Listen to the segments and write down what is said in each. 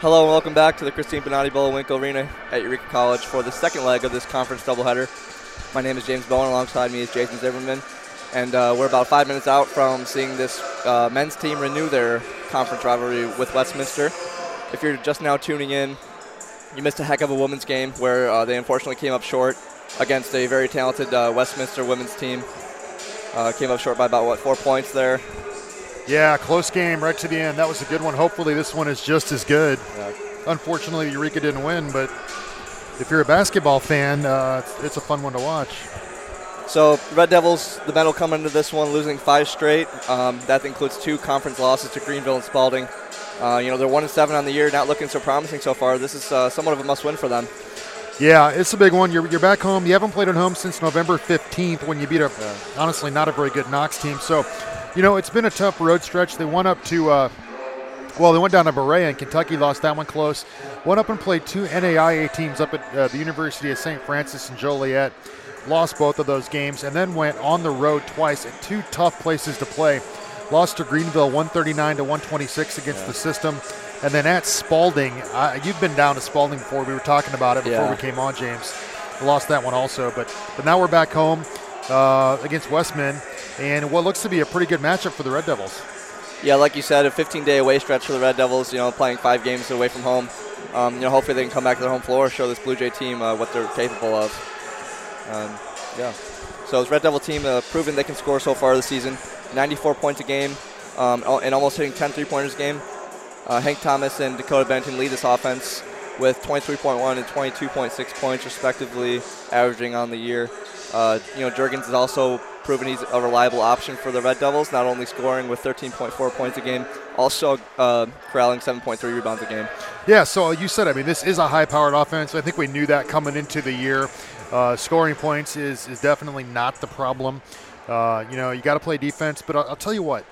Hello and welcome back to the Christine Bonatti Bullwinkle Arena at Eureka College for the second leg of this conference doubleheader. My name is James Bowen. Alongside me is Jason Zimmerman. And we're about 5 minutes out from seeing this men's team renew their conference rivalry with Westminster. If you're just now tuning in, you missed a heck of a women's game where they unfortunately came up short against a very talented Westminster women's team. Came up short by about, 4 points there. Yeah, close game right to the end. That was a good one. Hopefully this one is just as good. Yeah. Unfortunately, Eureka didn't win, but if you're a basketball fan, it's a fun one to watch. So Red Devils, the men will come into this one losing 5 straight. That includes 2 conference losses to Greenville and Spalding. They're 1-7 on the year, not looking so promising so far. This is somewhat of a must-win for them. Yeah, it's a big one. You're back home. You haven't played at home since November 15th when you beat honestly, not a very good Knox team. So, it's been a tough road stretch. They went up to, they went down to Berea in Kentucky, lost that one close. Went up and played 2 NAIA teams up at the University of St. Francis and Joliet. Lost both of those games, and then went on the road twice at 2 tough places to play. Lost to Greenville 139-126 against the system. And then at Spalding, you've been down to Spalding before. We were talking about it before we came on, James. Lost that one also. But now we're back home against Westman, and what looks to be a pretty good matchup for the Red Devils. Yeah, like you said, a 15-day away stretch for the Red Devils, playing 5 games away from home. Hopefully they can come back to their home floor, show this Blue Jay team what they're capable of. So this Red Devil team proven they can score so far this season. 94 points a game and almost hitting 10 three-pointers a game. Hank Thomas and Dakota Bennington lead this offense with 23.1 and 22.6 points respectively, averaging on the year. Juergens has also proven he's a reliable option for the Red Devils, not only scoring with 13.4 points a game, also corralling 7.3 rebounds a game. Yeah, so you said, this is a high-powered offense. I think we knew that coming into the year. Scoring points is definitely not the problem. You got to play defense, but I'll tell you what,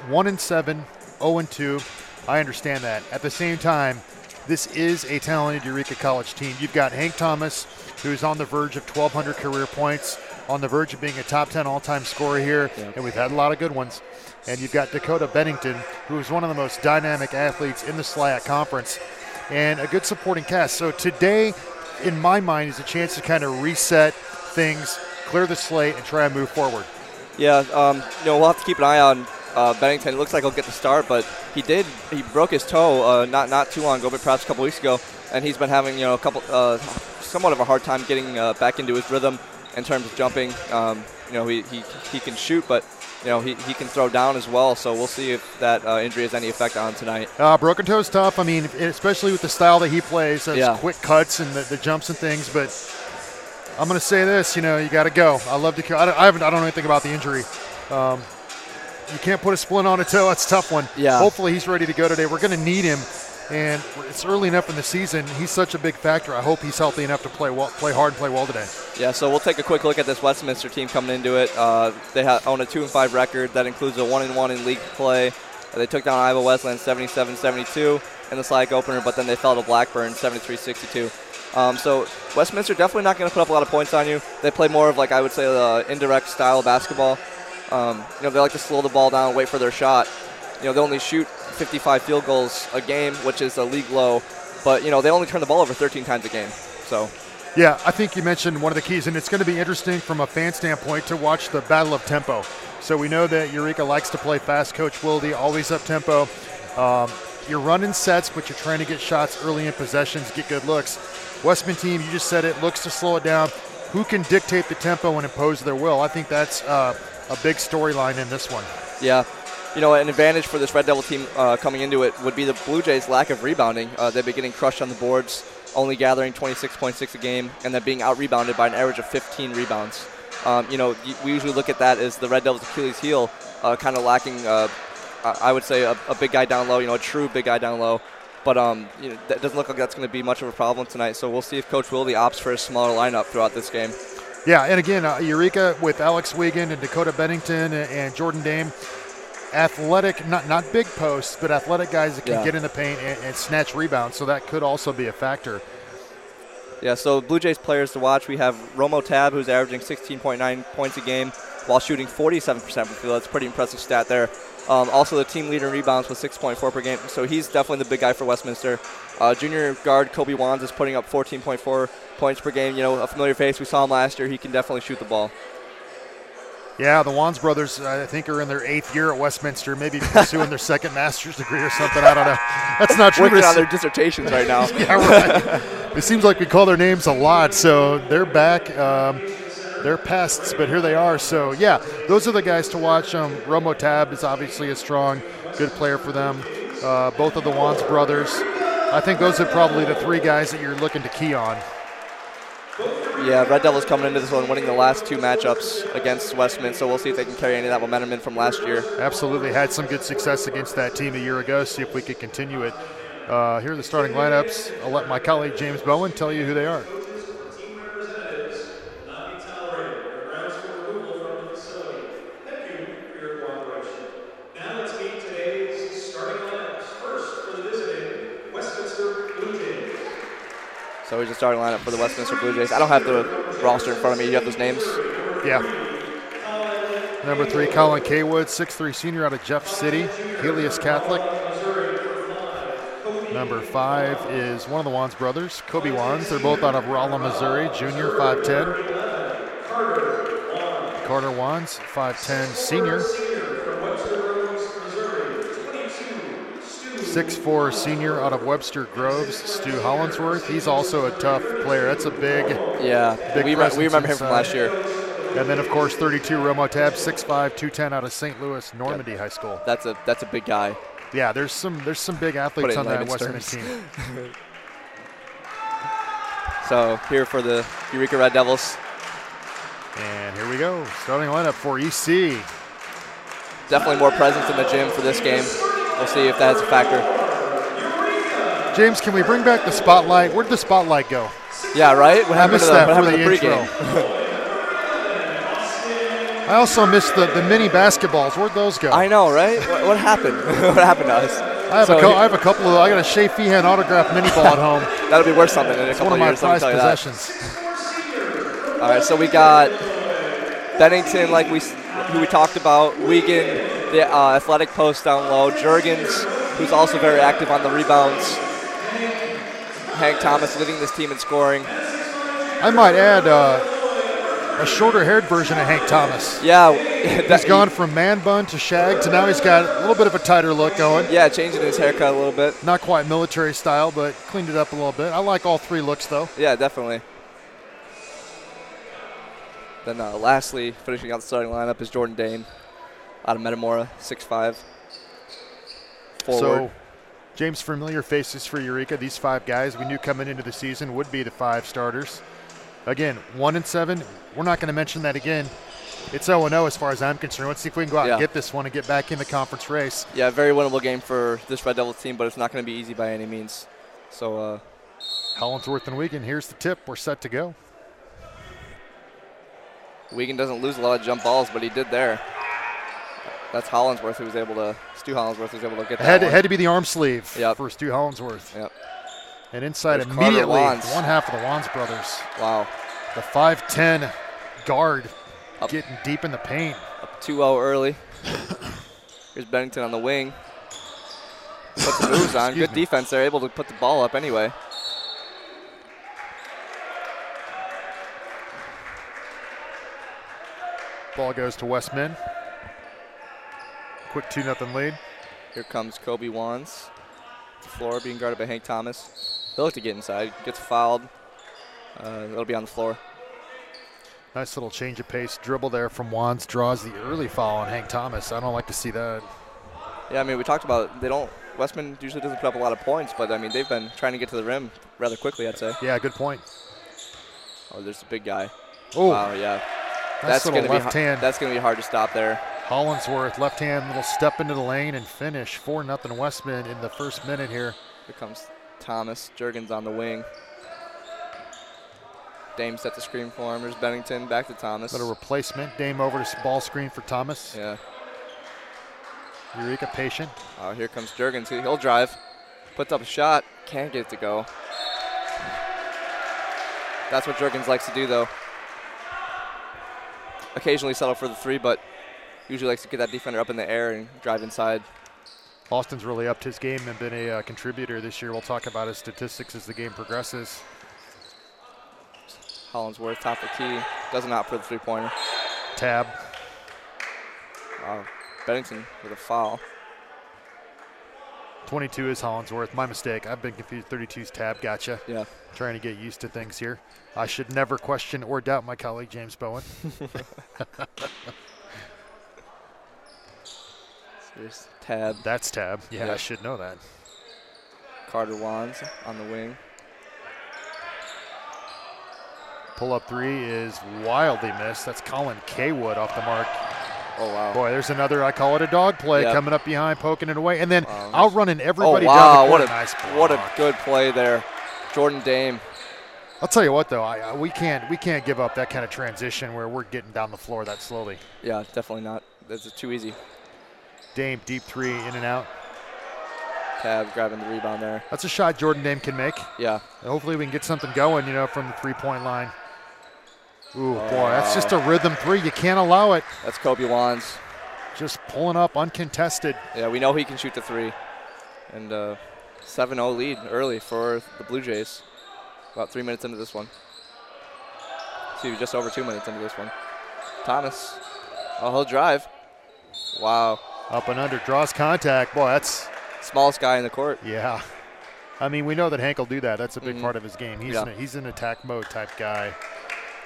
1-7, 0-2, I understand that. At the same time, this is a talented Eureka College team. You've got Hank Thomas, who's on the verge of 1,200 career points, on the verge of being a top 10 all-time scorer here, and we've had a lot of good ones. And you've got Dakota Bennington, who is one of the most dynamic athletes in the SLIAC Conference, and a good supporting cast. So today, in my mind, is a chance to kind of reset things, clear the slate, and try and move forward. Yeah, we'll have to keep an eye on Bennington. It looks like he'll get the start, but he broke his toe not too long ago, but perhaps a couple weeks ago, and he's been having a couple somewhat of a hard time getting back into his rhythm in terms of jumping. He can shoot, but he can throw down as well. So we'll see if that injury has any effect on tonight. Broken toe is tough. Especially with the style that he plays, those quick cuts and the jumps and things. But I'm going to say this: you got to go. I love to. I don't know anything about the injury. You can't put a splint on a toe. That's a tough one. Yeah. Hopefully he's ready to go today. We're going to need him, and it's early enough in the season. He's such a big factor. I hope he's healthy enough to play hard, and play well today. Yeah, so we'll take a quick look at this Westminster team coming into it. They own a 2-5 record. That includes a 1-1 in league play. They took down Iowa Wesleyan 77-72 in the SLIAC opener, but then they fell to Blackburn 73-62. So Westminster definitely not going to put up a lot of points on you. They play more of, I would say, the indirect style of basketball. They like to slow the ball down, wait for their shot. They only shoot 55 field goals a game, which is a league low, but they only turn the ball over 13 times a game. So, yeah, I think you mentioned one of the keys, and it's going to be interesting from a fan standpoint to watch the battle of tempo. So we know that Eureka likes to play fast. Coach Wilde, always up tempo. You're running sets, but you're trying to get shots early in possessions, get good looks. Westman team, you just said it, looks to slow it down. Who can dictate the tempo and impose their will? I think that's a big storyline in this one. Yeah. An advantage for this Red Devil team coming into it would be the Blue Jays' lack of rebounding. They've been getting crushed on the boards, only gathering 26.6 a game, and then being out-rebounded by an average of 15 rebounds. We usually look at that as the Red Devils' Achilles heel, kind of lacking, I would say, a big guy down low, a true big guy down low. But that doesn't look like that's going to be much of a problem tonight, so we'll see if Coach Wilde opts for a smaller lineup throughout this game. Yeah, and again, Eureka with Alex Wiegand and Dakota Bennington and Jordan Dame, athletic, not big posts, but athletic guys that can get in the paint and snatch rebounds, so that could also be a factor. Yeah, so Blue Jays players to watch, we have Romo Tab, who's averaging 16.9 points a game while shooting 47% from the field. That's a pretty impressive stat there. Also the team leader in rebounds with 6.4 per game. So he's definitely the big guy for Westminster. Junior guard Kobe Wands is putting up 14.4 points per game. You know, a familiar face. We saw him last year. He can definitely shoot the ball. Yeah, the Wands brothers, I think, are in their 8th year at Westminster, maybe pursuing their 2nd master's degree or something. I don't know. That's not true. Working on their dissertations right now. Yeah, right. It seems like we call their names a lot, so they're back. They're pests, but here they are. So, yeah, those are the guys to watch. Romo Tab is obviously a strong, good player for them. Both of the Wands brothers. I think those are probably the 3 guys that you're looking to key on. Yeah, Red Devils coming into this one winning the last 2 matchups against Westminster, so we'll see if they can carry any of that momentum in from last year. Absolutely. Had some good success against that team a year ago. See if we could continue it. Here are the starting lineups. I'll let my colleague James Bowen tell you who they are. So here's the starting lineup for the Westminster Blue Jays. I don't have the roster in front of me. You have those names? Yeah. Number 3, Colin Kaywood, 6'3" senior out of Jeff City, Helios Catholic. Number 5 is one of the Wands brothers, Kobe Wands. They're both out of Rolla, Missouri, junior, 5'10". Carter Wands, 5'10", senior. 6'4" senior out of Webster Groves, Stu Hollinsworth. He's also a tough player. That's a big, we remember him from last year. And then, of course, 32 Romo Tab, 6'5", 210 out of St. Louis Normandy High School. That's a big guy. Yeah, there's some big athletes on that Westminster team. So here for the Eureka Red Devils. And here we go, starting lineup for EC. Definitely more presence in the gym for this game. We'll see if that's a factor. James, can we bring back the spotlight? Where did the spotlight go? Yeah, right? What happened to the pregame? I also missed the mini basketballs. Where'd those go? I know, right? What happened? What happened to us? I have a couple of. I got a Shea Feehan autographed mini ball at home. That'll be worth something in a couple of years. It's one of my prized possessions. All right, so we got Bennington, who we talked about, Wiegand, the athletic post down low, Juergens, who's also very active on the rebounds, Hank Thomas leading this team in scoring. I might add a shorter-haired version of Hank Thomas. Yeah. He's gone from man bun to shag to now he's got a little bit of a tighter look going. Yeah, changing his haircut a little bit. Not quite military style, but cleaned it up a little bit. I like all 3 looks, though. Yeah, definitely. Then lastly, finishing out the starting lineup is Jordan Dane out of Metamora, 6'5". Forward. So, James, familiar faces for Eureka. These 5 guys we knew coming into the season would be the 5 starters. Again, 1-7. We're not going to mention that again. It's 0-0 as far as I'm concerned. Let's see if we can go out and get this one and get back in the conference race. Yeah, very winnable game for this Red Devils team, but it's not going to be easy by any means. So, Hollinsworth and Wiegand, here's the tip. We're set to go. Wiegand doesn't lose a lot of jump balls, but he did there. That's Hollinsworth Stu Hollinsworth who was able to get that had to be the arm sleeve for Stu Hollinsworth. Yep. And inside immediately, one half of the Wands brothers. Wow. The 5'10" guard getting deep in the paint. Up 2-0 early. Here's Bennington on the wing. Put the moves on. Good defense there, able to put the ball up anyway. Ball goes to Westmin. Quick 2-0 lead. Here comes Kobe Wands. The floor being guarded by Hank Thomas. He'll look to get inside. Gets fouled. It'll be on the floor. Nice little change of pace dribble there from Wands. Draws the early foul on Hank Thomas. I don't like to see that. Yeah, I mean, we talked about Westman usually doesn't put up a lot of points, but I mean, they've been trying to get to the rim rather quickly, I'd say. Yeah, good point. Oh, there's a big guy. Oh. Wow, yeah. That's going to be hard to stop there. Hollinsworth, left hand, little step into the lane and finish. 4-0 Westman in the first minute here. Here comes Thomas. Juergens on the wing. Dame set the screen for him. There's Bennington, back to Thomas. Got a replacement. Dame over to ball screen for Thomas. Yeah. Eureka patient. Oh, here comes Juergens. He'll drive. Puts up a shot. Can't get it to go. That's what Juergens likes to do, though. Occasionally settle for the 3, but Usually likes to get that defender up in the air and drive inside. Austin's really upped his game and been a contributor this year. We'll talk about his statistics as the game progresses. Hollinsworth, top of the key. Doesn't opt for the three-pointer. Tab. Wow. Bennington with a foul. 22 is Hollinsworth. My mistake. I've been confused. 32's Tab. Gotcha. Yeah. Trying to get used to things here. I should never question or doubt my colleague James Bowen. Here's Tab. That's Tab. Yeah, Yep. I should know that. Carter Wands on the wing. Pull-up three is wildly missed. That's Colin Kaywood off the mark. Oh, wow. Boy, there's another, I call it a dog play, Yep. coming up behind, poking it away, and then Wow. outrunning everybody oh, down wow. the court. What a, Nice block. what a good play there. Jordan Dame. I'll tell you what, though, we can't give up that kind of transition where we're getting down the floor that slowly. Yeah, definitely not. That's too easy. Dame, deep three, in and out. Tab grabbing the rebound there. That's a shot Jordan Dame can make. Yeah. Hopefully we can get something going, from the three-point line. Ooh, boy, that's just a rhythm three. You can't allow it. That's Kobe Wands. Just pulling up uncontested. Yeah, we know he can shoot the three. And 7-0 lead early for the Blue Jays. About 3 minutes into this one. Just over 2 minutes into this one. Thomas. Oh, he'll drive. Wow. Up and under, draws contact. Boy, that's... Smallest guy in the court. Yeah. I mean, we know that Hank will do that. That's a big part of his game. Yeah. He's an attack mode type guy.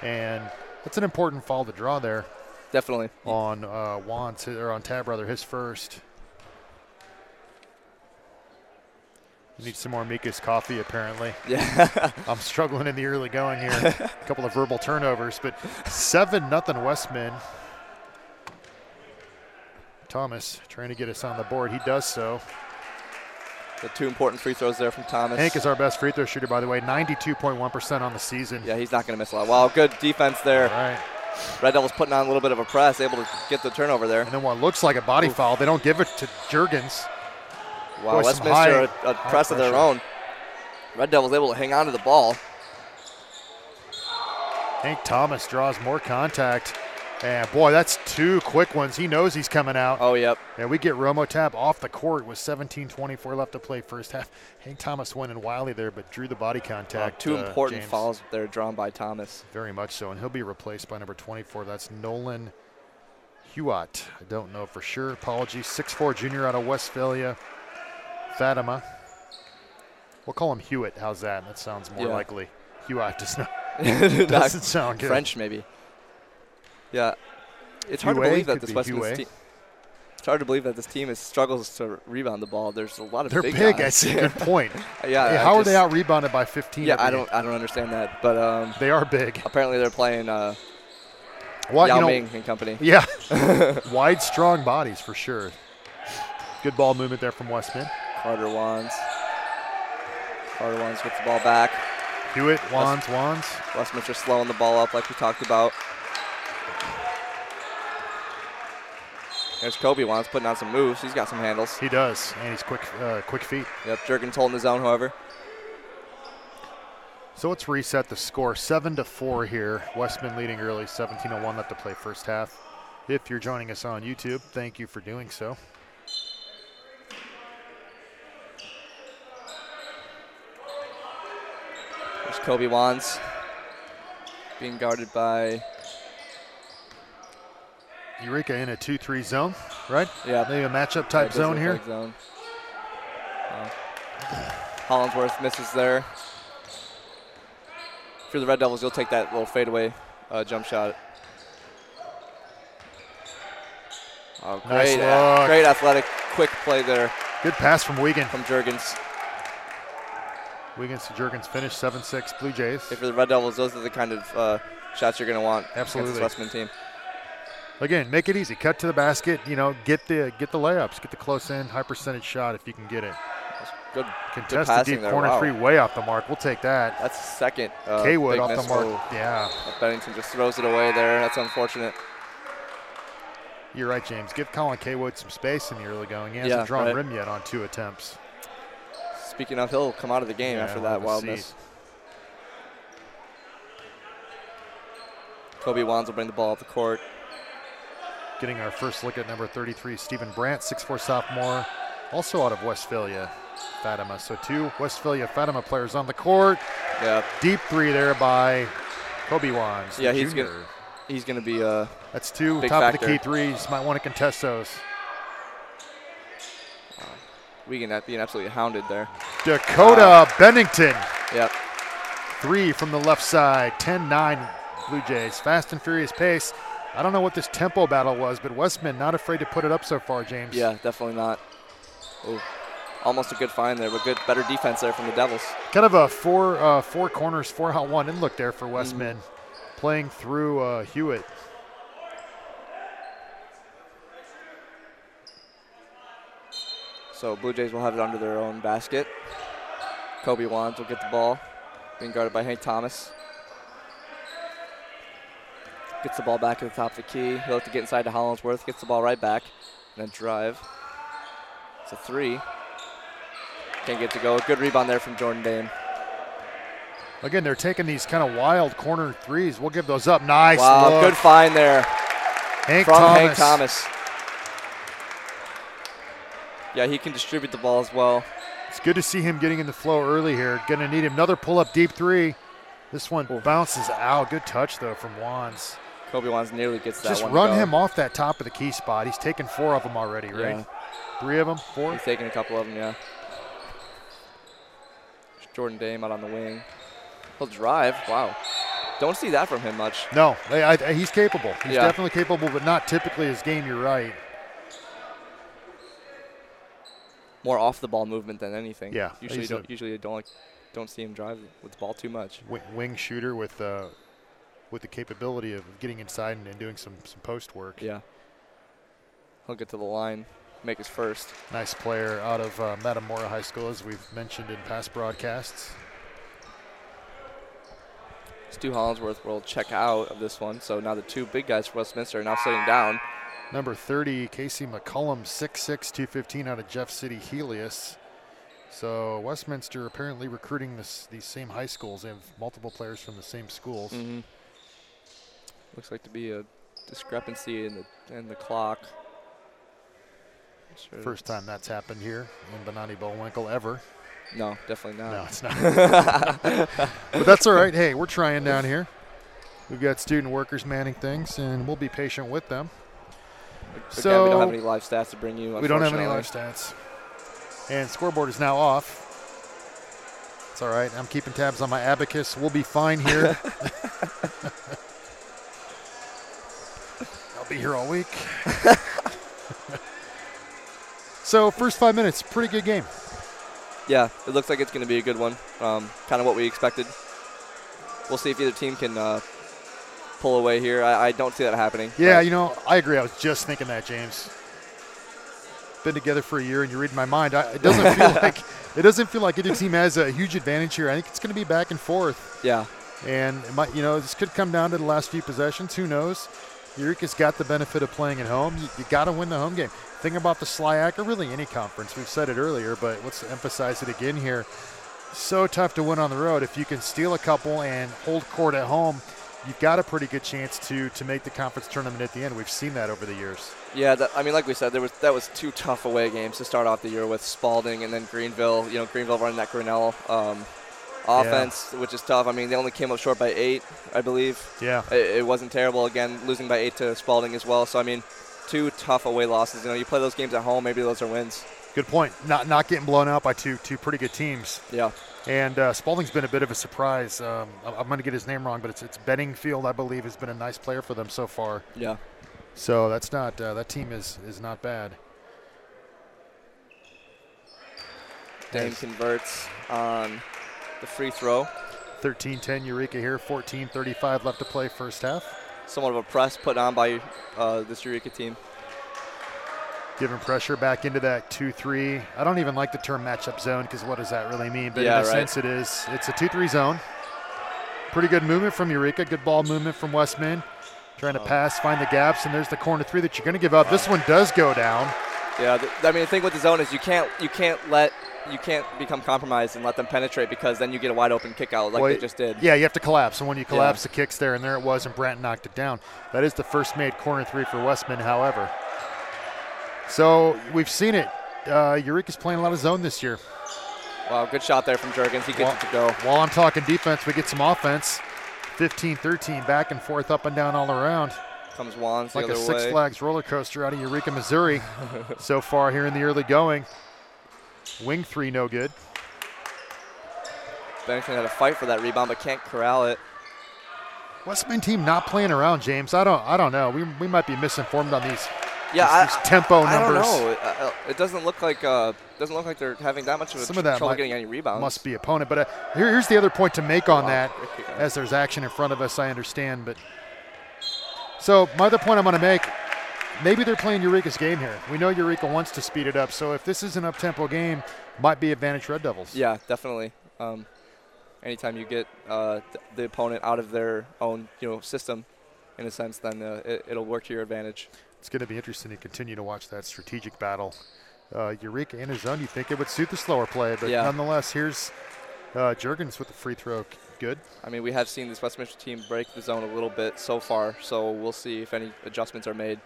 And that's an important foul to draw there. Definitely. On Wands, or on Tab, rather, his first. You need some more Mika's coffee, apparently. Yeah. I'm struggling in the early going here. A couple of verbal turnovers, but 7-0 Westman. Thomas trying to get us on the board. He does so. The two important free throws there from Thomas. Hank is our best free throw shooter, by the way, 92.1% on the season. Yeah, he's not going to miss a lot. Wow, good defense there. All right. Red Devils putting on a little bit of a press, able to get the turnover there. And then what looks like a body foul, they don't give it to Jurgens. Wow, Boy, some Westminster high a press of their pressure. own. Red Devils able to hang on to the ball. Hank Thomas draws more contact. And boy, that's two quick ones. He knows he's coming out. Oh, yep. And we get Romo Tab off the court with 17:24 left to play first half. Hank Thomas went in wildly there, but drew the body contact. Two important James. fouls there drawn by Thomas. Very much so, and he'll be replaced by number 24. That's Nolan Hewitt. I don't know for sure. Apologies. 6'4" junior out of Westphalia. Fatima. We'll call him Hewitt. How's that? That sounds more likely. Hewitt does not. Doesn't sound good. French, maybe. Yeah, it's hard to Huey believe that could this be Westminster Huey. team. It's hard to believe that this team struggles to rebound the ball. There's a lot of They're big big. guys. That's a good point. Yeah. Hey, how are they out rebounded by 15? Yeah, I don't understand that, but they are big. apparently they're playing Yao Ming and company. Yeah, wide, strong bodies for sure. Good ball movement there from Westman. Carter Wands gets the ball back. Hewitt, Wands. Westminster slowing the ball up like we talked about. There's Kobe Wands putting on some moves. He's got some handles. He does, and he's quick feet. Yep, Jurgens holding the zone, however. So let's reset the score. 7-4 here. Westman leading early. 17:01 left to play first half. If you're joining us on YouTube, thank you for doing so. There's Kobe Wands being guarded by Eureka in a 2-3 zone, right? Yeah. Maybe a matchup type zone here. Zone. Hollinsworth misses there. If you're the Red Devils, you'll take that little fadeaway jump shot. Oh, Nice great, look. great athletic, quick play there Good pass from Wiegand. from Jurgens. Wiegand to Jurgens finish 7-6 Blue Jays. If you're the Red Devils, those are the kind of shots you're going to want Absolutely. against this Westman team. Again, make it easy. Cut to the basket. Get the layups. Get the close in, high percentage shot if you can get it. Good Contested passing deep there. corner Wow. three, way off the mark. We'll take that. That's the second. Kaywood big off the miss. mark. Oh, Yeah, Bennington just throws it away there. That's unfortunate. you're right, James. Give Colin Kaywood some space in the early going. He hasn't Yeah, drawn right. rim yet on 2 attempts. Speaking of, he'll come out of the game Yeah, after we'll that have a wild seat. miss. Kobe Wands will bring the ball up the court. getting our first look at number 33, Stephen Brandt, 6'4" sophomore, also out of Westphalia, Fatima. So 2 Westphalia Fatima players on the court. Yeah. Deep 3 there by Kobe Wands. Yeah, he's gonna be a That's 2 big top factor. of the key threes. Might want to contest those. Wiegand being absolutely hounded there. Dakota Bennington. Yep. 3 from the left side. 10-9 Blue Jays. Fast and furious pace. I don't know what this tempo battle was, but Westman not afraid to put it up so far, James. Yeah, definitely not. Ooh. Almost a good find there, but better defense there from the Devils. Kind of a four corners, 4-out-1 in look there for Westman, playing through Hewitt. So Blue Jays will have it under their own basket. Kobe Wands will get the ball, being guarded by Hank Thomas. Gets the ball back at the top of the key. He'll have to get inside to Hollingsworth, gets the ball right back, and then drive. It's a 3. Can't get to go. Good rebound there from Jordan Dame. Again, they're taking these kind of wild corner threes. We'll give those up. Nice Wow, look. good find there Hank from Thomas. Hank Thomas. Yeah, he can distribute the ball as well. It's good to see him getting in the flow early here. Going to need him. Another pull-up deep 3. This one bounces out. Good touch, though, from Wands. Kobe Wands nearly gets that Just one. run to go. him off that top of the key spot. He's taken 4 of them already, right? Yeah. 3 of them? 4? He's taking a couple of them, yeah. Jordan Dame out on the wing. He'll drive. Wow. Don't see that from him much. No, he's capable. He's Yeah. definitely capable, but not typically his game. You're right. More off the ball movement than anything. Yeah, Usually he's don't see him drive with the ball too much. Wing shooter with the capability of getting inside and doing some post work. Yeah. He'll get to the line, make his first. Nice player out of Metamora High School, as we've mentioned in past broadcasts. Stu Hollingsworth will check out of this one. So now the 2 big guys for Westminster are now sitting down. Number 30, Casey McCullum, 6'6", 215 out of Jeff City Helios. So Westminster apparently recruiting these same high schools. They have multiple players from the same schools. Mm-hmm. Looks like to be a discrepancy in the clock. Sure. First time that's happened here in Bonani Bullwinkle ever. No, definitely not. No, it's not. But that's all right. Hey, we're trying down here. We've got student workers manning things, and we'll be patient with them. Again, we don't have any live stats to bring you. We don't have any live stats. And scoreboard is now off. It's all right. I'm keeping tabs on my abacus. We'll be fine here. I'll be here all week. So first 5 minutes, pretty good game. Yeah, it looks like it's going to be a good one. Kind of what we expected. We'll see if either team can pull away here. I don't see that happening. Yeah, I agree. I was just thinking that, James. Been together for a year, and you read my mind. It doesn't feel like either team has a huge advantage here. I think it's going to be back and forth. Yeah. And it might, this could come down to the last few possessions. Who knows? Eureka's got the benefit of playing at home. You got to win the home game. Thing about the SLIAC, or really any conference, we've said it earlier, but let's emphasize it again here. So tough to win on the road. If you can steal a couple and hold court at home, you've got a pretty good chance to make the conference tournament at the end. We've seen that over the years. Yeah, like we said, that was 2 tough away games to start off the year with Spalding and then Greenville. Greenville running that Grinnell offense, which is tough. I mean, they only came up short by 8, I believe. Yeah. It wasn't terrible. Again, losing by 8 to Spalding as well. So, I mean, 2 tough away losses. You play those games at home, maybe those are wins. Good point. Not getting blown out by two pretty good teams. Yeah. And Spalding's been a bit of a surprise. I'm going to get his name wrong, but it's Beddingfield, I believe, has been a nice player for them so far. Yeah. So that's not that team is not bad. Dame converts on the free throw. 13-10 Eureka here, 14:35 left to play first half. Somewhat of a press put on by this Eureka team. Giving pressure back into that 2-3. I don't even like the term matchup zone because what does that really mean? But yeah, in a sense it is. It's a 2-3 zone. Pretty good movement from Eureka. Good ball movement from Westman. Trying to pass, find the gaps, and there's the corner 3 that you're going to give up. This one does go down. Yeah, I mean, the thing with the zone is you can't become compromised and let them penetrate, because then you get a wide open kick out like they just did. Yeah, you have to collapse, and when you collapse, the kick's there, and there it was, and Brandt knocked it down. That is the first made corner three for Westman, however. So we've seen it. Eureka's playing a lot of zone this year. Wow, good shot there from Jurgens. He gets it to go. While I'm talking defense, we get some offense. 15-13, back and forth, up and down all around. Comes Wands the like other a way. Six Flags roller coaster out of Eureka, Missouri so far here in the early going. Wing three, no good. Bennington had a fight for that rebound, but can't corral it. Westman team not playing around, James. I don't know. We might be misinformed on these. Yeah, these tempo numbers. I don't know. It doesn't look like they're having that much of trouble getting any rebounds. Must be opponent. But here's the other point to make on that. As there's action in front of us, I understand. But so my other point I'm going to make, maybe they're playing Eureka's game here. We know Eureka wants to speed it up. So if this is an up-tempo game, might be advantage Red Devils. Yeah, definitely. Anytime you get the opponent out of their own system, in a sense, then it'll work to your advantage. It's going to be interesting to continue to watch that strategic battle. Eureka in his zone, you think it would suit the slower play, but nonetheless, here's Jurgens with the free throw. Good. I mean, we have seen this Westminster team break the zone a little bit so far, so we'll see if any adjustments are made.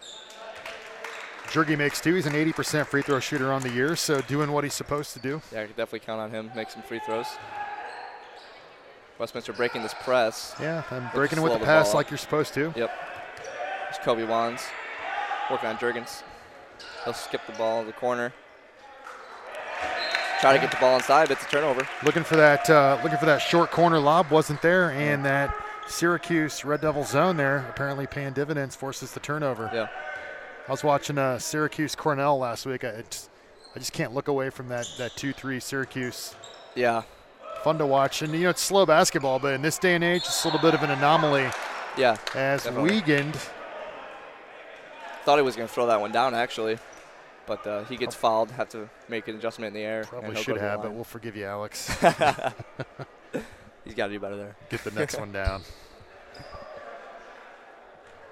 Jurgi makes two. He's an 80% free throw shooter on the year, so doing what he's supposed to do. Yeah, I could definitely count on him, make some free throws. Westminster breaking this press. Yeah, and breaking it with the pass like you're supposed to. Yep. There's Kobe Wands working on Jurgens. He'll skip the ball in the corner. Try to get the ball inside, but it's a turnover. Looking for that short corner lob, wasn't there, and that Syracuse Red Devil zone there apparently paying dividends, forces the turnover. Yeah. I was watching Syracuse Cornell last week. I just can't look away from that 2-3 Syracuse. Yeah. Fun to watch, and it's slow basketball, but in this day and age, it's a little bit of an anomaly. Yeah. As definitely. Wiegand. Thought he was going to throw that one down, actually. But he gets fouled, have to make an adjustment in the air. Probably should have, but we'll forgive you, Alex. He's got to do better there. Get the next one down.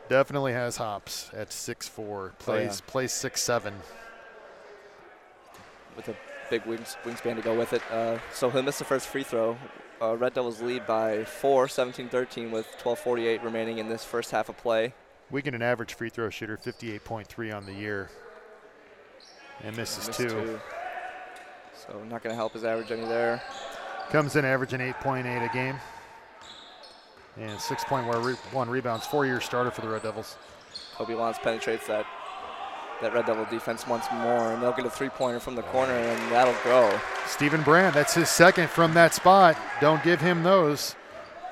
Definitely has hops at 6'4". Plays 6'7". With a big wingspan to go with it. So he'll miss the first free throw. Red Devils lead by 4, 17-13 with 12:48 remaining in this first half of play. Wiegand, an average free throw shooter, 58.3 on the year. And misses two. So not going to help his average any there. Comes in averaging 8.8 a game. And 6.1 rebounds, 4-year starter for the Red Devils. Kobe Wands penetrates that Red Devil defense once more, and they'll get a three-pointer from the corner, and that'll go. Stephen Brandt, that's his second from that spot. Don't give him those.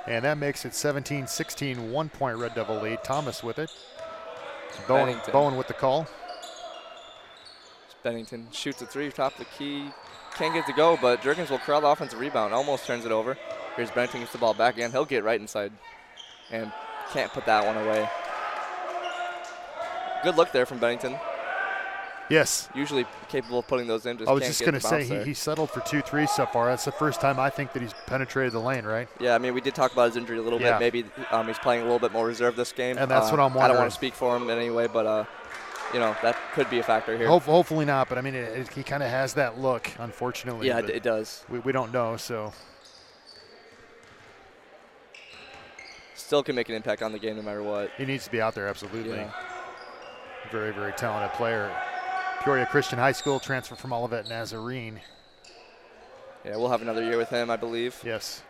And that makes it 17-16, 1-point Red Devil lead. Thomas with it. Bowen with the call. Bennington shoots a three, top of the key. Can't get it to go, but Jurgens will corral the offensive rebound. Almost turns it over. Here's Bennington, gets the ball back again. He'll get right inside and can't put that one away. Good look there from Bennington. Yes. Usually capable of putting those in. I was just going to say he settled for 2 threes so far. That's the first time I think that he's penetrated the lane, right? Yeah, I mean, we did talk about his injury a little bit. Maybe he's playing a little bit more reserve this game. And that's what I'm wondering. I don't want to speak for him in any way, but that could be a factor here. Hopefully not, but I mean, he kind of has that look, unfortunately. Yeah, it does. We don't know, so. Still can make an impact on the game no matter what. He needs to be out there, absolutely. Yeah. Very, very talented player. Peoria Christian High School, transfer from Olivet Nazarene. Yeah, we'll have another year with him, I believe. Yes.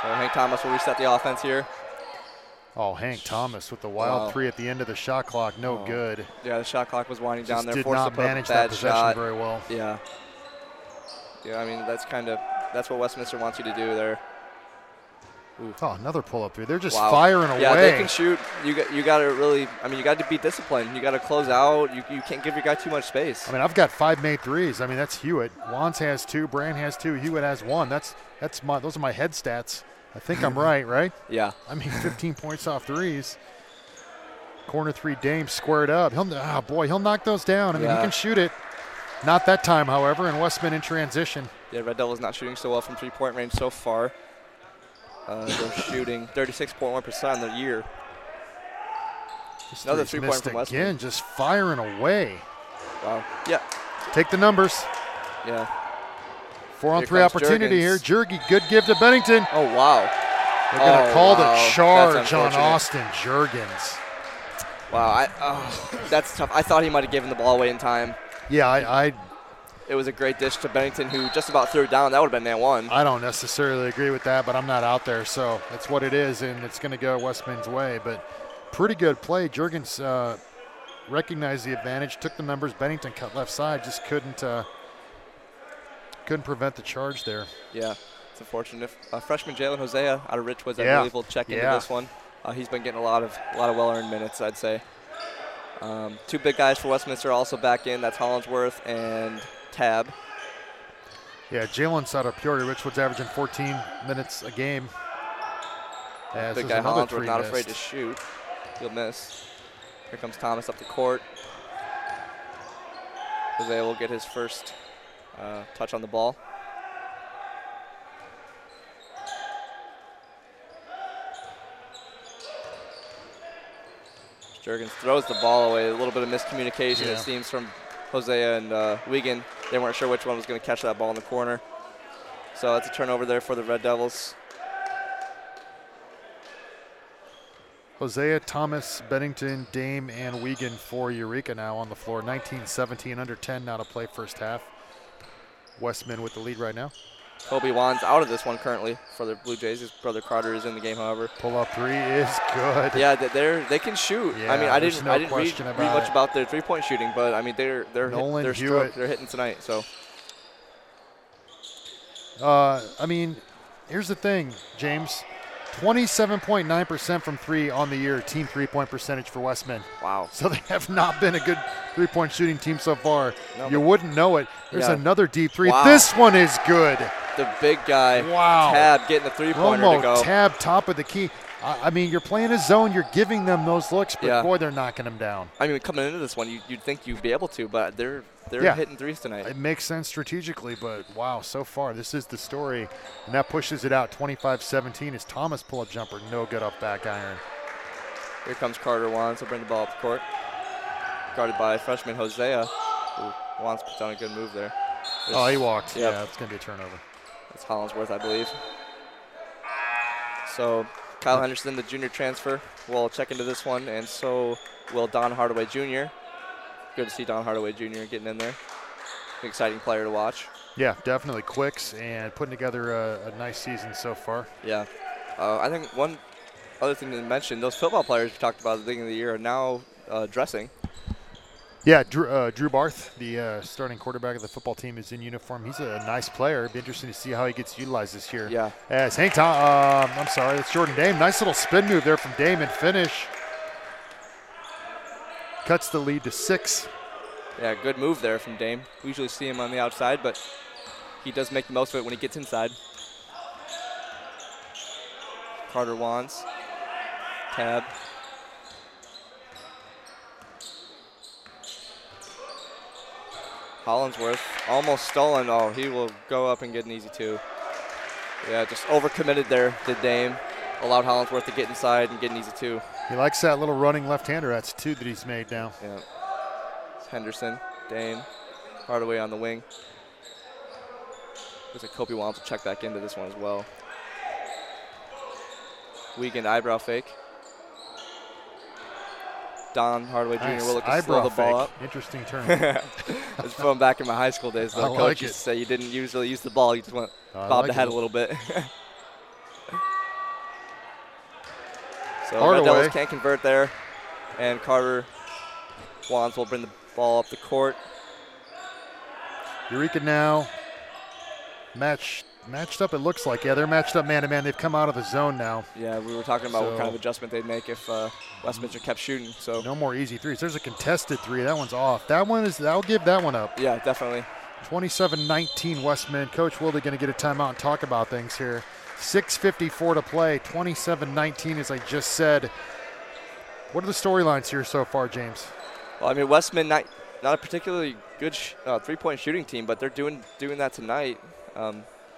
So Hank Thomas will reset the offense here. Oh, Hank Thomas with the wild three at the end of the shot clock, no good. Yeah, the shot clock was winding down there. Did forced not to put manage up a bad that possession shot. very well. Yeah. Yeah, I mean, that's what Westminster wants you to do there. Ooh. Oh, another pull-up here. They're just firing away. Yeah, they can shoot. You got to really, I mean, you got to be disciplined. You got to close out. You can't give your guy too much space. I mean, I've got 5 made threes. I mean, that's Hewitt. Wands has 2. Brand has 2. Hewitt has 1. Those are my head stats. I think I'm right? Yeah. I mean, 15 points off threes. Corner 3 Dame squared up. He'll knock those down. I mean, he can shoot it. Not that time, however, and Westman in transition. Yeah, Red Devils not shooting so well from three-point range so far. They're shooting 36.1% on the year. Another 3-point from Westman. Again, just firing away. Wow. Yeah. Take the numbers. Yeah. 4-on-3 opportunity here. Jurgi, good give to Bennington. Oh, wow. They're going to call the charge on unfortunate. Austin Jurgens. Wow, that's tough. I thought he might have given the ball away in time. Yeah, It was a great dish to Bennington, who just about threw it down. That would have been man one. I don't necessarily agree with that, but I'm not out there, so that's what it is, and it's going to go Westman's way. But pretty good play. Jurgens recognized the advantage, took the numbers. Bennington cut left side, just couldn't prevent the charge there. Yeah, it's unfortunate. Freshman Jalen Hosea out of Richwoods, I believe, will check into this one. He's been getting a lot of well-earned minutes, I'd say. Two big guys for Westminster also back in. That's Hollingsworth and Tab. Yeah, Jalen's out of Peoria. Richwood's averaging 14 minutes a game. Big guy Hollingsworth not afraid to shoot. He'll miss. Here comes Thomas up the court. Hosea will get his first touch on the ball. Jurgens throws the ball away. A little bit of miscommunication, it seems, from Hosea and Wiegand. They weren't sure which one was going to catch that ball in the corner. So that's a turnover there for the Red Devils. Hosea, Thomas, Bennington, Dame, and Wiegand for Eureka now on the floor. 19-17, under 10 now to play first half. Westman with the lead right now. Kobe Wan's out of this one currently for the Blue Jays. His brother Carter is in the game, however. Pull-up three is good. Yeah, they can shoot. Yeah, I mean, I didn't read much it. about their three-point shooting, but I mean they're hitting tonight. So. I mean, here's the thing, James. 27.9% from three on the year, team three-point percentage for Westman. Wow. So they have not been a good three-point shooting team so far. No, you wouldn't know it. There's another deep three. Wow. This one is good. The big guy, Tab, getting a three-pointer to go. Tab, top of the key. I mean, you're playing a zone. You're giving them those looks, but boy, they're knocking them down. I mean, coming into this one, you'd think you'd be able to, but they're hitting threes tonight. It makes sense strategically, but wow, so far this is the story, and that pushes it out 25-17 as Thomas pull-up jumper, no good off back iron. Here comes Carter Wands. He'll bring the ball up the court. Guarded by freshman Hosea. Wands puts down a good move there. He walked. Yep. Yeah, it's going to be a turnover. That's Hollingsworth, I believe. So Kyle Henderson, the junior transfer, will check into this one, and so will Don Hardaway Jr. Good to see Don Hardaway Jr. getting in there. An exciting player to watch. Yeah, definitely quicks and putting together a nice season so far. Yeah. I think one other thing to mention, those football players we talked about at the beginning of the year are now dressing. Yeah, Drew Barth, the starting quarterback of the football team, is in uniform. He's a nice player. It'd be interesting to see how he gets utilized this year. Yeah. As it's Jordan Dame. Nice little spin move there from Dame and finish. Cuts the lead to 6. Yeah, good move there from Dame. We usually see him on the outside, but he does make the most of it when he gets inside. Carter Wands. Tab. Hollingsworth almost stolen. Oh, he will go up and get an easy 2. Yeah, just overcommitted there to Dame. Allowed Hollingsworth to get inside and get an easy 2. He likes that little running left-hander. That's 2 that he's made now. Yeah. It's Henderson, Dame, Hardaway on the wing. Looks like Kobe wants to check back into this one as well. Wiegand eyebrow fake. Don Hardaway Jr. will look to slow the ball up. Interesting turn. I was from back in my high school days. The coach used to say you didn't usually use the ball. You just went bobbed ahead a little bit. So Red Devils can't convert there. And Carter Wands will bring the ball up the court. Eureka now matched up, it looks like. Yeah, they're matched up man-to-man. They've come out of the zone now. Yeah, we were talking about what kind of adjustment they'd make if Westminster kept shooting. So no more easy threes. There's a contested 3. That one's off. I'll give that one up. Yeah, definitely. 27-19 Westman. Coach Wilde going to get a timeout and talk about things here. 6:54 to play. 27-19, as I just said. What are the storylines here so far, James? Well, I mean, Westman not a particularly good three-point shooting team, but they're doing that tonight.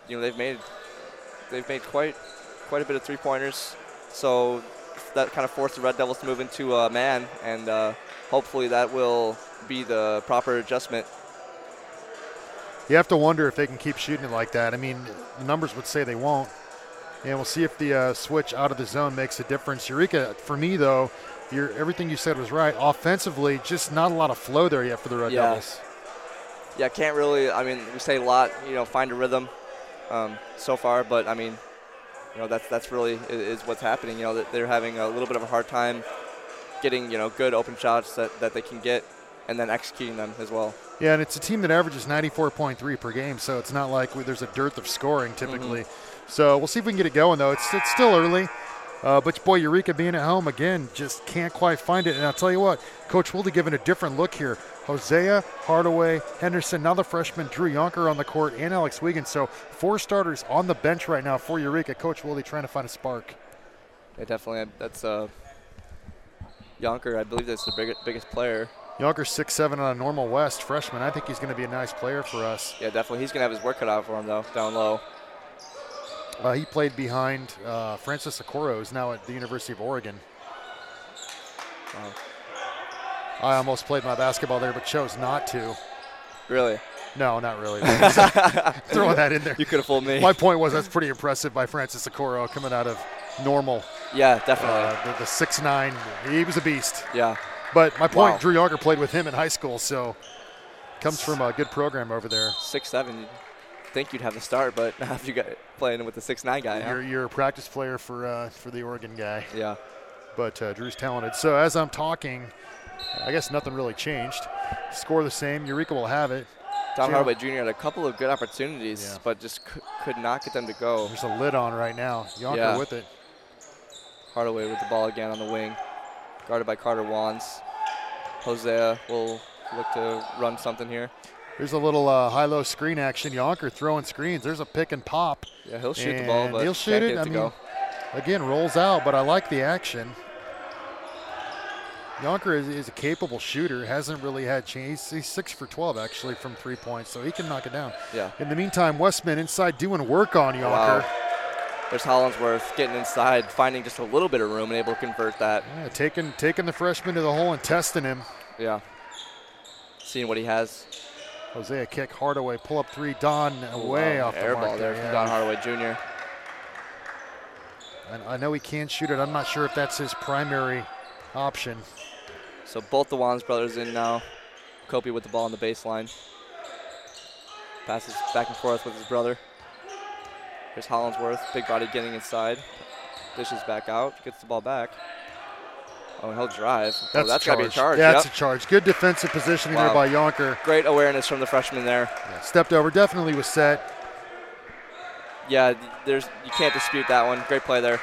They've made quite a bit of three-pointers. So that kind of forced the Red Devils to move into man, and hopefully that will be the proper adjustment. You have to wonder if they can keep shooting it like that. I mean, the numbers would say they won't. And we'll see if the switch out of the zone makes a difference. Eureka, for me, though, everything you said was right. Offensively, just not a lot of flow there yet for the Red Devils. Yeah, can't really, I mean, we say a lot, find a rhythm so far, but, I mean, that's really is what's happening. That they're having a little bit of a hard time getting, good open shots that they can get and then executing them as well. Yeah, and it's a team that averages 94.3 per game, so it's not like there's a dearth of scoring typically. So we'll see if we can get it going, though. It's still early. But, boy, Eureka being at home, again, just can't quite find it. And I'll tell you what, Coach Wilde giving a different look here. Hosea, Hardaway, Henderson, now the freshman Drew Yonker on the court, and Alex Wiegand. So 4 starters on the bench right now for Eureka. Coach Wilde trying to find a spark. Yeah, definitely. That's Yonker, I believe that's the biggest player. Yonker's 6'7" on a normal West freshman. I think he's going to be a nice player for us. Yeah, definitely. He's going to have his work cut out for him, though, down low. He played behind Francis Okoro, who's now at the University of Oregon. I almost played my basketball there, but chose not to. Really? No, not really. Throwing that in there. You could have fooled me. My point was that's pretty impressive by Francis Okoro coming out of normal. Yeah, definitely. The 6'9", he was a beast. Yeah. But my point, Drew Yonker played with him in high school, so comes from a good program over there. 6'7", think you'd have the start, but after you got playing with the 6'9" guy. You're a practice player for the Oregon guy. Yeah. But Drew's talented. So as I'm talking, I guess nothing really changed. Score the same. Eureka will have it. Don Hardaway Jr. had a couple of good opportunities, but just could not get them to go. There's a lid on right now. Yonker with it. Hardaway with the ball again on the wing, guarded by Carter Wands. Hosea will look to run something here. There's a little high-low screen action. Yonker throwing screens. There's a pick and pop. Yeah, he'll shoot the ball, but he'll shoot it. I mean, again, rolls out, but I like the action. Yonker is a capable shooter. Hasn't really had change. He's 6 for 12 actually from 3 points, so he can knock it down. Yeah. In the meantime, Westman inside doing work on Yonker. Wow. There's Hollinsworth getting inside, finding just a little bit of room and able to convert that. Yeah, taking the freshman to the hole and testing him. Yeah. Seeing what he has. Hosea kick, Hardaway pull up 3, Don away off the air mark ball there from Don Hardaway Jr. And I know he can shoot it. I'm not sure if that's his primary option. So both the Wands brothers in now. Kobe with the ball on the baseline. Passes back and forth with his brother. Here's Hollinsworth, big body getting inside. Dishes back out, gets the ball back. Oh, and he'll drive. That's got to be a charge. That's a charge. Good defensive positioning there by Yonker. Great awareness from the freshman there. Yeah, stepped over, definitely was set. Yeah, you can't dispute that one. Great play there.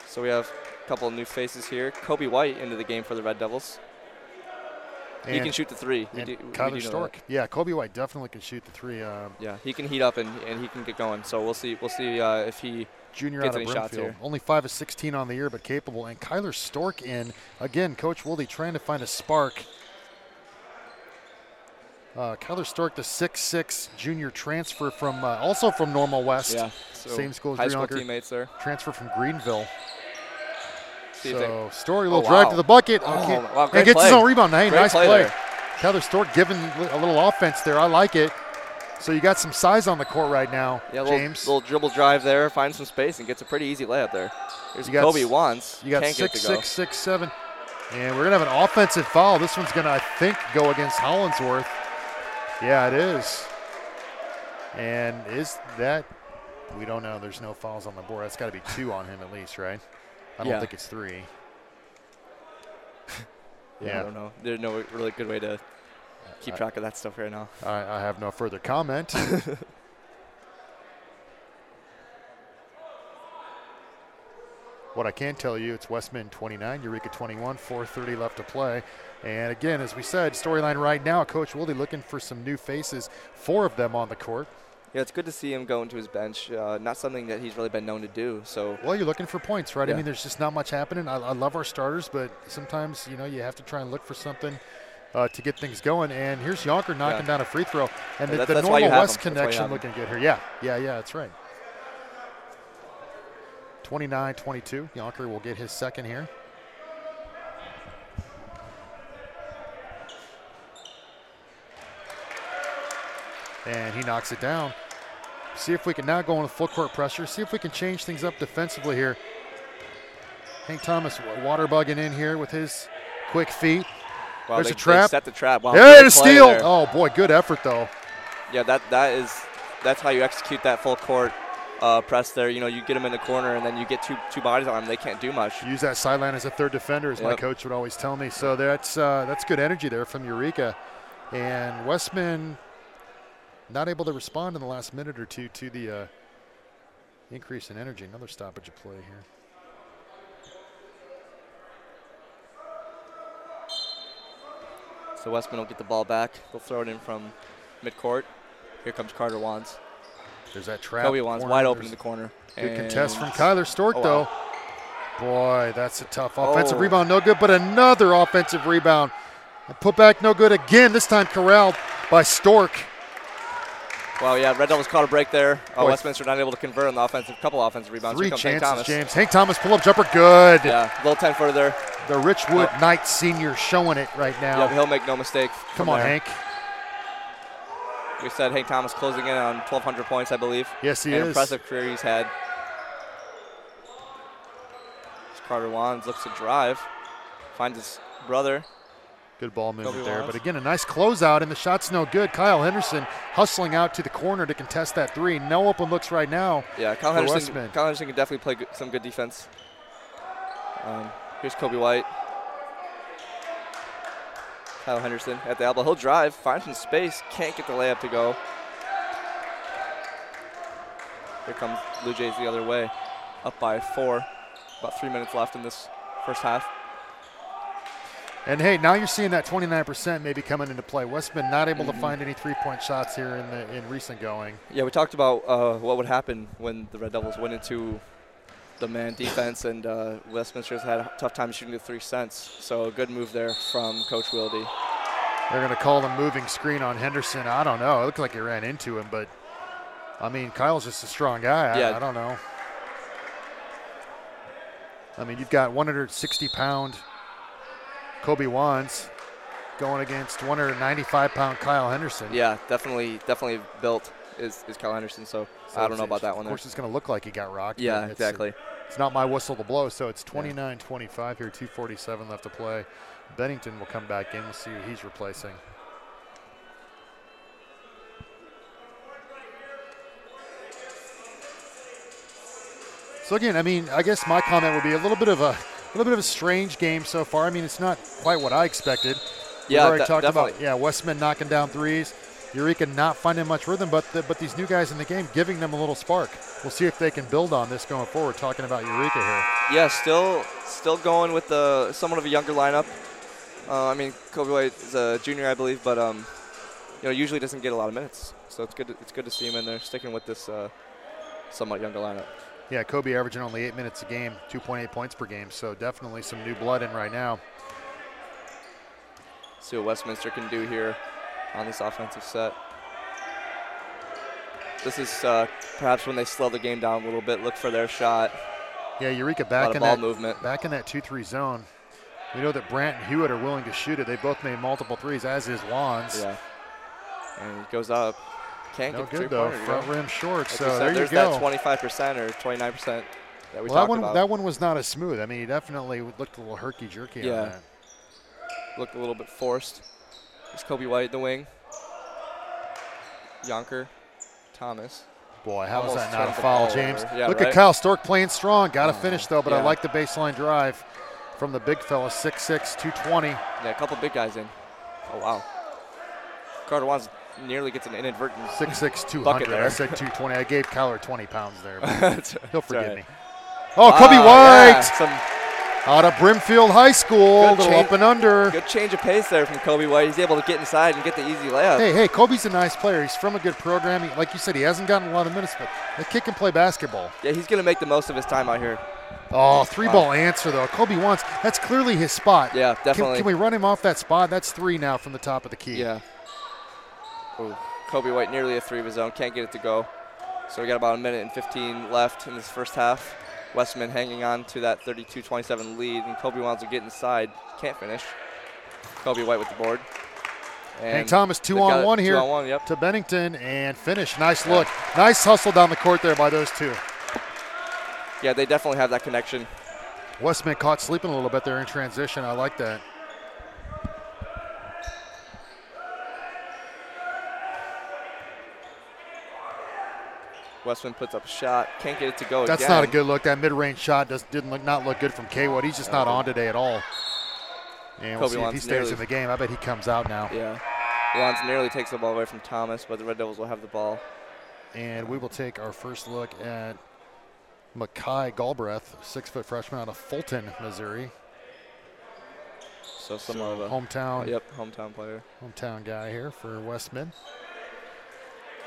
So we have a couple of new faces here. Kobe White into the game for the Red Devils. He can shoot the 3. Kyler Stork. Yeah, Kobe White definitely can shoot the 3. Yeah, he can heat up and he can get going. So we'll see if he junior gets out any of shots Brimfield. here. Only 5 of 16 on the year, but capable. And Kyler Stork in. Again, Coach Wilde trying to find a spark. Kyler Stork, the 6'6" junior transfer from also from Normal West. Yeah, so same school as high school Yonker. teammates there. Transfer from Greenville. So Story, a little drive to the bucket. Okay. Wow, and gets his own rebound. Hey, nice play. There. Kyler Stork giving a little offense there. I like it. So you got some size on the court right now, James. Little dribble drive there, finds some space, and gets a pretty easy layup there. Here's Kobe Wands. You got 6'6", 6'7". And we're going to have an offensive foul. This one's going to, I think, go against Hollinsworth. Yeah, it is. And is that – we don't know. There's no fouls on the board. That's got to be 2 on him at least, right? I don't think it's 3. Yeah, I don't know. There's no really good way to keep track of that stuff right now. I have no further comment. What I can tell you, it's Westman 29, Eureka 21, 4:30 left to play. And again, as we said, storyline right now, Coach Wilde looking for some new faces, 4 of them on the court. Yeah, it's good to see him go into his bench. Not something that he's really been known to do. So well, you're looking for points, right? Yeah. I mean, there's just not much happening. I love our starters, but sometimes, you have to try and look for something to get things going. And here's Yonker knocking down a free throw. And the Normal West connection looking good here. Yeah, that's right. 29-22. Yonker will get his second here. And he knocks it down. See if we can now go on with full court pressure. See if we can change things up defensively here. Hank Thomas water bugging in here with his quick feet. Wow, There's a trap. They set the trap. Wow, hey, the steal. There. Oh, boy, good effort, though. Yeah, that's how you execute that full court press there. You know, you get them in the corner, and then you get two bodies on them. They can't do much. Use that sideline as a third defender, as my coach would always tell me. So that's good energy there from Eureka. And Westman not able to respond in the last minute or two to the increase in energy. Another stoppage of play here. So Westman will get the ball back. They'll throw it in from midcourt. Here comes Carter Wands. There's that trap. Kobe Wands wide open in the corner. Good contest from Kyler Stork, though. Boy, that's a tough offensive rebound. No good, but another offensive rebound. And put back no good again, this time corralled by Stork. Well, yeah, Red Devils caught a break there. Westminster not able to convert on the couple offensive rebounds. Three chances, James. Hank Thomas pull-up jumper, good. Yeah, little 10-footer there. The Richwood Knights senior showing it right now. Yeah, he'll make no mistake. Come on, Hank. We said Hank Thomas closing in on 1,200 points, I believe. Yes, he is. An impressive career he's had. Carter Wands looks to drive. Finds his brother. Good ball movement there. But again, a nice closeout, and the shot's no good. Kyle Henderson hustling out to the corner to contest that three. No open looks right now. Yeah, Kyle Henderson can definitely play some good defense. Here's Kobe White. Kyle Henderson at the elbow. He'll drive, find some space, can't get the layup to go. Here comes Blue Jays the other way, up by 4. About 3 minutes left in this first half. And hey, now you're seeing that 29% maybe coming into play. Westman not able to find any three-point shots here in recent going. Yeah, we talked about what would happen when the Red Devils went into the man defense, and Westminster's had a tough time shooting the 3 cents. So a good move there from Coach Wilde. They're going to call the moving screen on Henderson. I don't know. It looked like he ran into him, but I mean, Kyle's just a strong guy. I don't know. I mean, you've got 160-pound Kobe Wands going against 195-pound Kyle Henderson. Yeah, definitely built is Kyle Henderson. So I don't know about that one. Of course, it's going to look like he got rocked. Yeah, exactly. It's not my whistle to blow. So it's 29-25 here, 2:47 left to play. Bennington will come back in. We'll see who he's replacing. So again, I mean, I guess my comment would be a little bit of a strange game so far. I mean, it's not quite what I expected. Yeah, we already talked about Westman knocking down threes, Eureka not finding much rhythm, but these new guys in the game giving them a little spark. We'll see if they can build on this going forward. Talking about Eureka here. Yeah, still going with somewhat of a younger lineup. I mean, Kobe White is a junior, I believe, but usually doesn't get a lot of minutes. So it's good to see him in there, sticking with this somewhat younger lineup. Yeah, Kobe averaging only 8 minutes a game, 2.8 points per game, so definitely some new blood in right now. See what Westminster can do here on this offensive set. This is perhaps when they slow the game down a little bit, look for their shot. Yeah, Eureka back in that 2-3 zone. We know that Brandt and Hewitt are willing to shoot it. They both made multiple threes, as is Wands. Yeah, and he goes up. Can't no get good though. Front rim short. So there you there's go. There's that 25% or 29% that we talked about. That one was not as smooth. I mean, he definitely looked a little herky-jerky on that. Looked a little bit forced. There's Kobe White in the wing. Yonker, Thomas. Boy, how was that not a foul, James? Yeah, Look at Kyle Stork playing strong. Got to finish though, but I like the baseline drive from the big fella, 6'6", 220. Yeah, a couple big guys in. Oh wow. Carter Wands nearly gets an inadvertent 6'6", 200. bucket there. I said 220. I gave Kyler 20 pounds there. But he'll forgive me. Oh, Kobe White! Yeah, out of Brimfield High School, little up and under. Good change of pace there from Kobe White. He's able to get inside and get the easy layup. Hey, Kobe's a nice player. He's from a good program. Like you said, he hasn't gotten a lot of minutes, but the kid can play basketball. Yeah, he's going to make the most of his time out here. Oh, three-ball answer, though. Kobe Wands, that's clearly his spot. Yeah, definitely. Can we run him off that spot? That's 3 now from the top of the key. Yeah. Ooh, Kobe White nearly a 3 of his own. Can't get it to go. So we got about 1 minute and 15 left in this first half. Westman hanging on to that 32-27 lead, and Kobe wants to get inside. Can't finish. Kobe White with the board. And Hank Thomas 2-on-1 here 2-on-1, yep. to Bennington, and finish. Nice look. Nice hustle down the court there by those two. Yeah, they definitely have that connection. Westman caught sleeping a little bit there in transition. I like that. Westman puts up a shot. Can't get it to go That's again. not a good look. That mid-range shot not look good from K-Wood. He's just not on today at all. And we'll see if he stays in the game. I bet he comes out now. Yeah. Lons nearly takes the ball away from Thomas, but the Red Devils will have the ball. And we will take our first look at Makai Galbraith, 6-foot freshman out of Fulton, Missouri. So somewhat of a hometown. Yep, hometown player. Hometown guy here for Westman.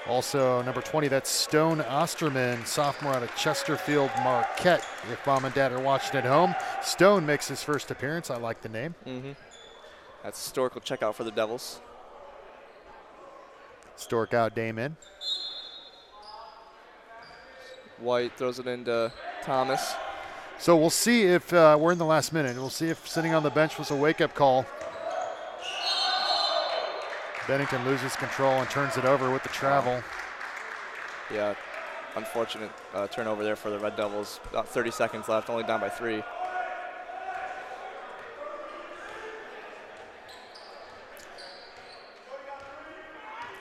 Also, number 20, that's Stone Osterman, sophomore out of Chesterfield Marquette. If mom and dad are watching at home, Stone makes his first appearance. I like the name. That's historical checkout for the Devils. Stork out, Dame in. White throws it into Thomas. So we'll see if we're in the last minute. We'll see if sitting on the bench was a wake-up call. Bennington loses control and turns it over with the travel. Yeah, unfortunate turnover there for the Red Devils. About 30 seconds left, only down by 3.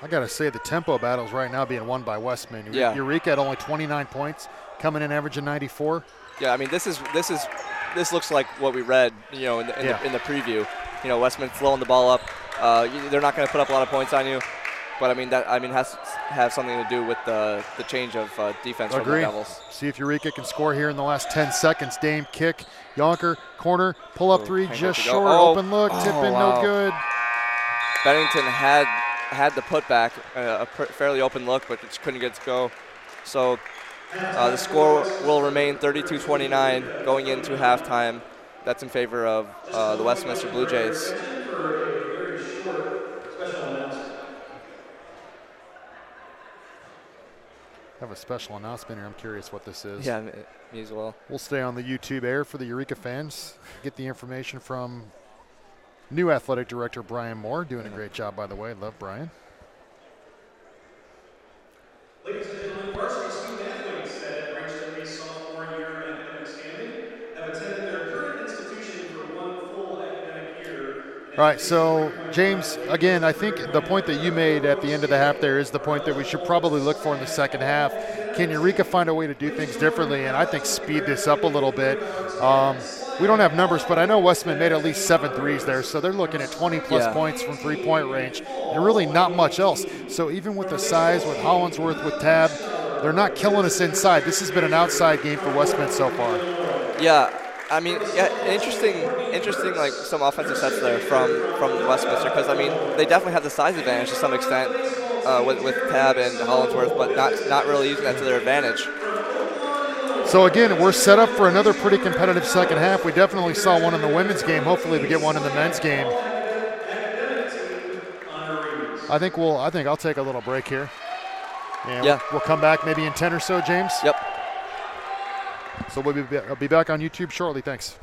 I got to say the tempo battles right now being won by Westman. Yeah. Eureka at only 29 points, coming in averaging 94. Yeah, I mean this looks like what we read, in the preview. Westman throwing the ball up. They're not going to put up a lot of points on you, but I mean has to have something to do with the change of defense from the Devils. See if Eureka can score here in the last 10 seconds. Dame kick, Yonker corner, pull up three, just short. Open look, tip in, no good. Bennington had the putback, a fairly open look, but just couldn't get it to go. So the score will remain 32-29 going into halftime. That's in favor of the Westminster Blue Jays. Have a special announcement here. I'm curious what this is. Yeah, me as well. We'll stay on the YouTube air for the Eureka fans. Get the information from new athletic director Brian Moore, doing a great job, by the way. Love Brian. Ladies and gentlemen, varsity student athletes that have reached a sophomore year in academic standing have attended their current institution for one full academic year. All right, so James, again, I think the point that you made at the end of the half there is the point that we should probably look for in the second half. Can Eureka find a way to do things differently, and I think speed this up a little bit? We don't have numbers, but I know Westman made at least 7 threes there, so they're looking at 20-plus points from three-point range, and really not much else. So even with the size, with Hollinsworth, with Tab, they're not killing us inside. This has been an outside game for Westman so far. Yeah, I mean, interesting, like some offensive sets there from Westminster, because I mean they definitely have the size advantage to some extent with Tab and Hollinsworth, but not really using that to their advantage. So again, we're set up for another pretty competitive second half. We definitely saw one in the women's game. Hopefully we get one in the men's game. I think I'll take a little break here. And we'll come back maybe in 10 or so, James. Yep. So I'll be back on YouTube shortly. Thanks.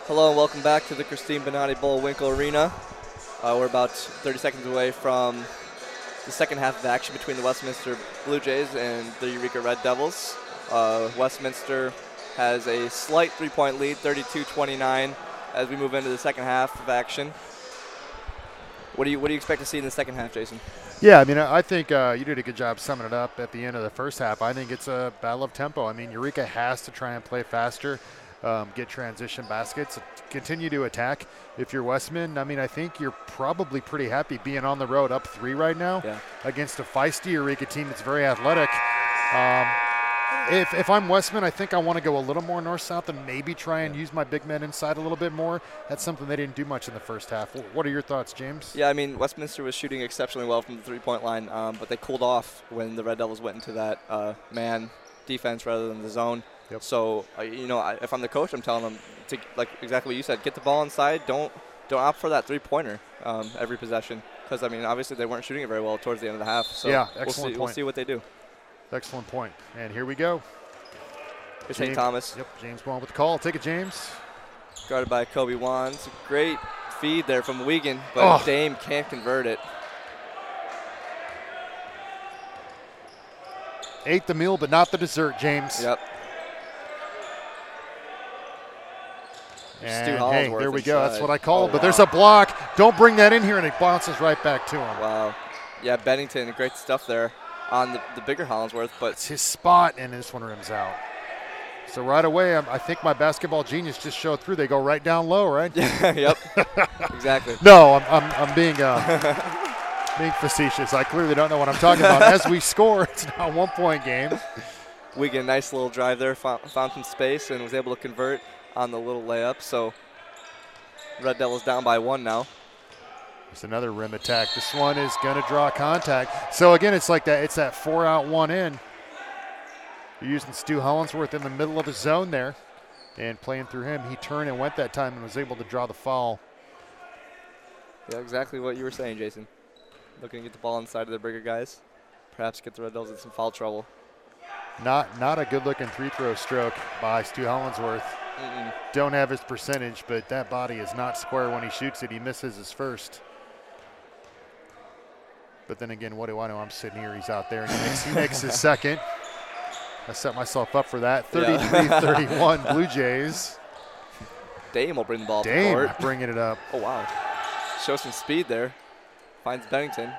Hello and welcome back to the Christine Benatti Bullwinkle Arena. We're about 30 seconds away from the second half of action between the Westminster Blue Jays and the Eureka Red Devils. Westminster has a slight 3-point lead, 32-29, as we move into the second half of action. What do you expect to see in the second half, Jason? Yeah, I mean, I think you did a good job summing it up at the end of the first half. I think it's a battle of tempo. I mean, Eureka has to try and play faster, get transition baskets, continue to attack. If you're Westman, I mean, I think you're probably pretty happy being on the road up 3 right now against a feisty Eureka team that's very athletic. If I'm Westman, I think I want to go a little more north-south and maybe try and use my big men inside a little bit more. That's something they didn't do much in the first half. What are your thoughts, James? Yeah, I mean, Westminster was shooting exceptionally well from the 3-point line, but they cooled off when the Red Devils went into that man defense rather than the zone. Yep. So, if I'm the coach, I'm telling them to, like exactly what you said, get the ball inside. Don't opt for that 3-pointer every possession, because I mean, obviously they weren't shooting it very well towards the end of the half. So yeah, excellent point. We'll see what they do. Excellent point. And here we go. Here's St. Thomas. Yep, James Bond with the call. Take it, James. Guarded by Kobe Wands. Great feed there from Wiegand, but Dame can't convert it. Ate the meal, but not the dessert, James. Yep. And hey, there we go. That's what I called. Oh, but there's a block. Don't bring that in here, and it bounces right back to him. Wow. Yeah, Bennington, great stuff there on the bigger Hollingsworth. But it's his spot, and this one rims out. So right away, I think my basketball genius just showed through. They go right down low, right? Yep. Exactly. No, I'm being being facetious. I clearly don't know what I'm talking about. As we score, it's now a 1-point game. Wiegand, nice little drive there, found some space, and was able to convert on the little layup. So Red Devils down by 1 now. There's another rim attack. This one is going to draw contact. So again, it's like that. It's that 4 out, 1 in. You're using Stu Hollingsworth in the middle of the zone there and playing through him. He turned and went that time and was able to draw the foul. Yeah, exactly what you were saying, Jason. Looking to get the ball inside of the bigger guys. Perhaps get the Red Devils in some foul trouble. Not a good-looking free-throw stroke by Stu Hollingsworth. Don't have his percentage, but that body is not square when he shoots it. He misses his first. But then again, what do I know? I'm sitting here. He's out there, and he makes his second. I set myself up for that. 33-31 Blue Jays. Dame will bring the ball Dame to the court. Bringing it up. Oh, wow. Show some speed there. Finds Bennington.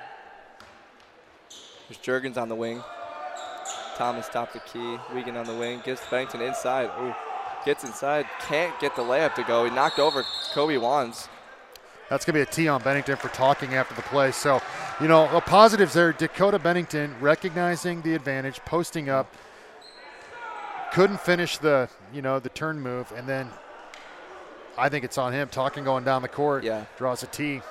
There's Juergens on the wing. Thomas top the key. Wiegand on the wing. Gives Bennington inside. Ooh. Gets inside. Can't get the layup to go. He knocked over Kobe Wands. That's going to be a tee on Bennington for talking after the play. So, the positives there, Dakota Bennington recognizing the advantage, posting up, couldn't finish the turn move, and then I think it's on him, talking going down the court, draws a tee.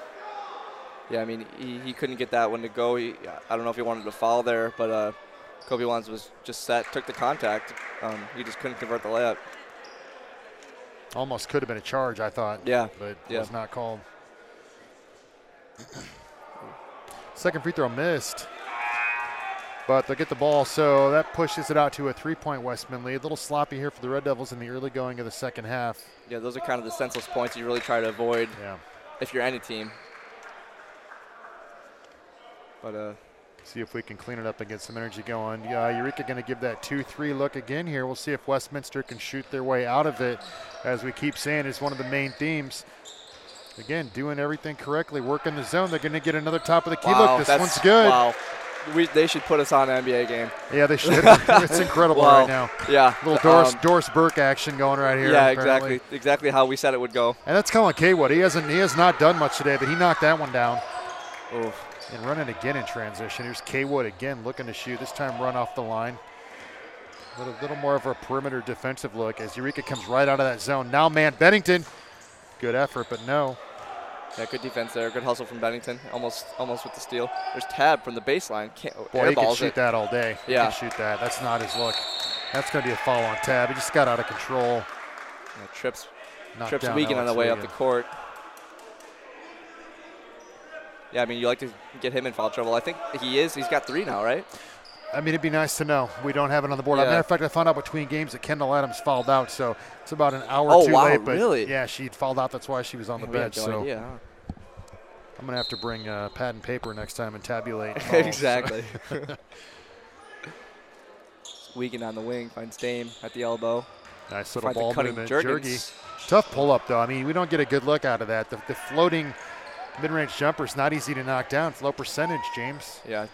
Yeah, I mean, he couldn't get that one to go. I don't know if he wanted to foul there, but Kobe Wands was just set, took the contact. He just couldn't convert the layup. Almost could have been a charge, I thought. Yeah. But was not called. Second free throw missed. But they'll get the ball, so that pushes it out to a 3-point Westman lead. A little sloppy here for the Red Devils in the early going of the second half. Yeah, those are kind of the senseless points you really try to avoid if you're any team. But see if we can clean it up and get some energy going. Eureka going to give that 2-3 look again here. We'll see if Westminster can shoot their way out of it. As we keep saying, it's one of the main themes. Again, doing everything correctly, working the zone. They're going to get another top of the key look. This one's good. Wow. They should put us on an NBA game. Yeah, they should. It's incredible right now. Yeah. Little Doris Burke action going right here. Yeah, apparently. exactly how we said it would go. And that's Colin Kaywood. He has not done much today, but he knocked that one down. Oof. And running again in transition. Here's Kaywood again looking to shoot. This time run off the line. A little more of a perimeter defensive look as Eureka comes right out of that zone. Now man Bennington. Good effort, but no. Yeah, good defense there. Good hustle from Bennington. Almost with the steal. There's Tab from the baseline. Boy, he can shoot that all day. Yeah. He can shoot that. That's not his look. That's going to be a foul on Tab. He just got out of control. Yeah, trips Wiegand on the way up the court. Yeah, I mean, you like to get him in foul trouble. I think he is. He's got 3 now, right? I mean, it'd be nice to know. We don't have it on the board. Yeah. As a matter of fact, I found out between games that Kendall Adams fouled out, so it's about an hour Oh, too wow, late. But really? yeah, she fouled out. That's why she was on the We had bench. no So idea, huh? I'm going to have to bring pad and paper next time and tabulate. Exactly. Wiegand on the wing, finds Dame at the elbow. Nice little Finds a ball cutting movement. Juergens. Jergy. Tough pull-up, though. I mean, we don't get a good look out of that. The floating mid-range jumper is not easy to knock down. It's low percentage, James. Yeah.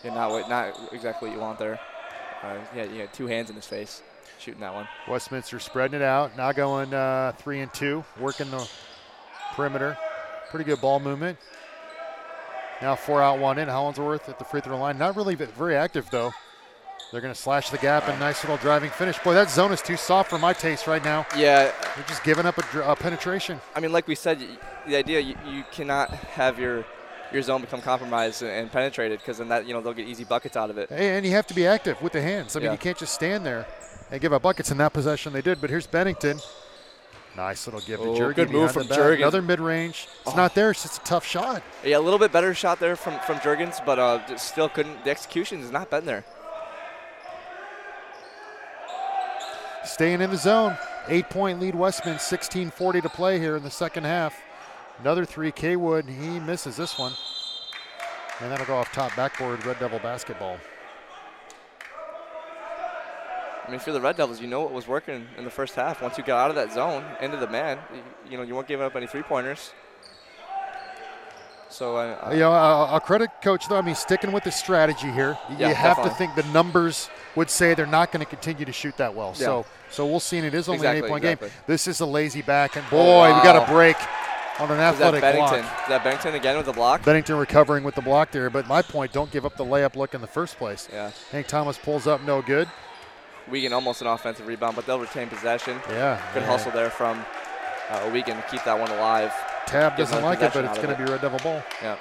Yeah, not exactly what you want there. He had 2 hands in his face shooting that one. Westminster spreading it out. Now going 3 and 2, working the perimeter. Pretty good ball movement. Now 4 out, 1 in. Hollinsworth at the free throw line. Not really very active, though. They're going to slash the gap and nice little driving finish. Boy, that zone is too soft for my taste right now. Yeah. They're just giving up a penetration. I mean, like we said, the idea you cannot have your zone become compromised and penetrated, because then that they'll get easy buckets out of it. Hey, and you have to be active with the hands. I mean, Yeah. you can't just stand there and give up buckets. In that possession they did. But here's Bennington. Nice little give to Juergens. Good move from Juergens. Another mid-range. It's not there. It's just a tough shot. Yeah, a little bit better shot there from Juergens, but just still couldn't. The execution has not been there. Staying in the zone. 8-point lead Westman. 16:40 to play here in the second half. Another 3, Kaywood. He misses this one. And that'll go off top backboard, Red Devil basketball. I mean, for the Red Devils, you know what was working in the first half. Once you got out of that zone, into the man, you weren't giving up any 3-pointers. So I'll credit Coach, though. I mean, sticking with the strategy here. Yeah, you have definitely. to think the numbers would say they're not going to continue to shoot that well. Yeah. So we'll see, and it is only Exactly, an 8-point exactly. game. This is a lazy back, and boy, wow. we got a break on an is that athletic Bennington? block. Is that Bennington again with the block? Bennington recovering with the block there, but my point, don't give up the layup look in the first place. Yeah. Hank Thomas pulls up, no good. Wiegand almost an offensive rebound, but they'll retain possession. Yeah. Good hustle there from Wiegand to keep that one alive. Tab Gives doesn't them like it, but possession it's out going of to be Red Devil ball. Yeah.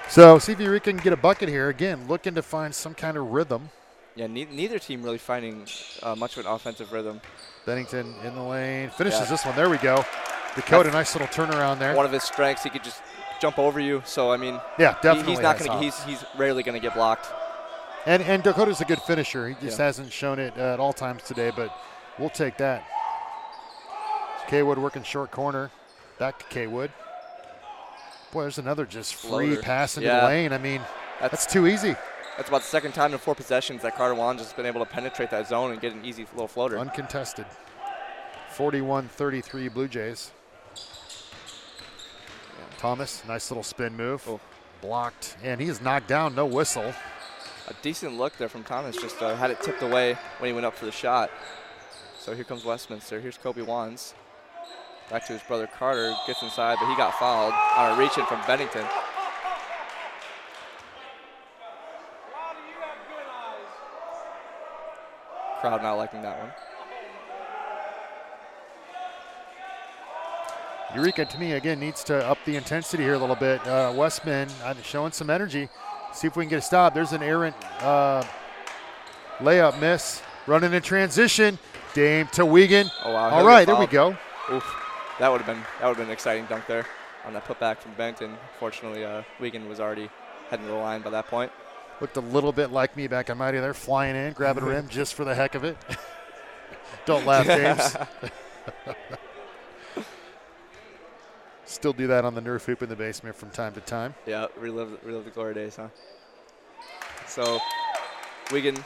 So see if Eureka can get a bucket here. Again, looking to find some kind of rhythm. Yeah, neither team really finding much of an offensive rhythm. Bennington in the lane. Finishes Yeah. this one. There we go. Dakota, nice little turnaround there. One of his strengths, he could just jump over you. So, I mean, Yeah, definitely. he's not has going to hop. he's rarely going to get blocked. And Dakota's a good finisher. He just Yeah. hasn't shown it at all times today, but we'll take that. Kaywood working short corner. Back to Kaywood. Boy, there's another just free Floater. pass into Yeah. the lane. I mean, that's too easy. That's about the second time in 4 possessions that Carter Wands has been able to penetrate that zone and get an easy little floater. Uncontested. 41-33 Blue Jays. Thomas, nice little spin move. Oh. Blocked, and he is knocked down, no whistle. A decent look there from Thomas, just had it tipped away when he went up for the shot. So here comes Westminster. Here's Kobe Wands. Back to his brother Carter, gets inside, but he got fouled on a reach-in from Bennington. Crowd not liking that one. Eureka, to me, again, needs to up the intensity here a little bit. Westman showing some energy. See if we can get a stop. There's an errant layup miss. Running in transition. Dame to Wiegand. Oh, wow. All right, there we go. Oof. That would have been an exciting dunk there on that putback from Bennington. Fortunately, Wiegand was already heading to the line by that point. Looked a little bit like me back on Mighty there, flying in, grabbing a rim just for the heck of it. Don't laugh, James. Still do that on the Nerf hoop in the basement from time to time. Yeah, relive the glory days, huh? So Wiegand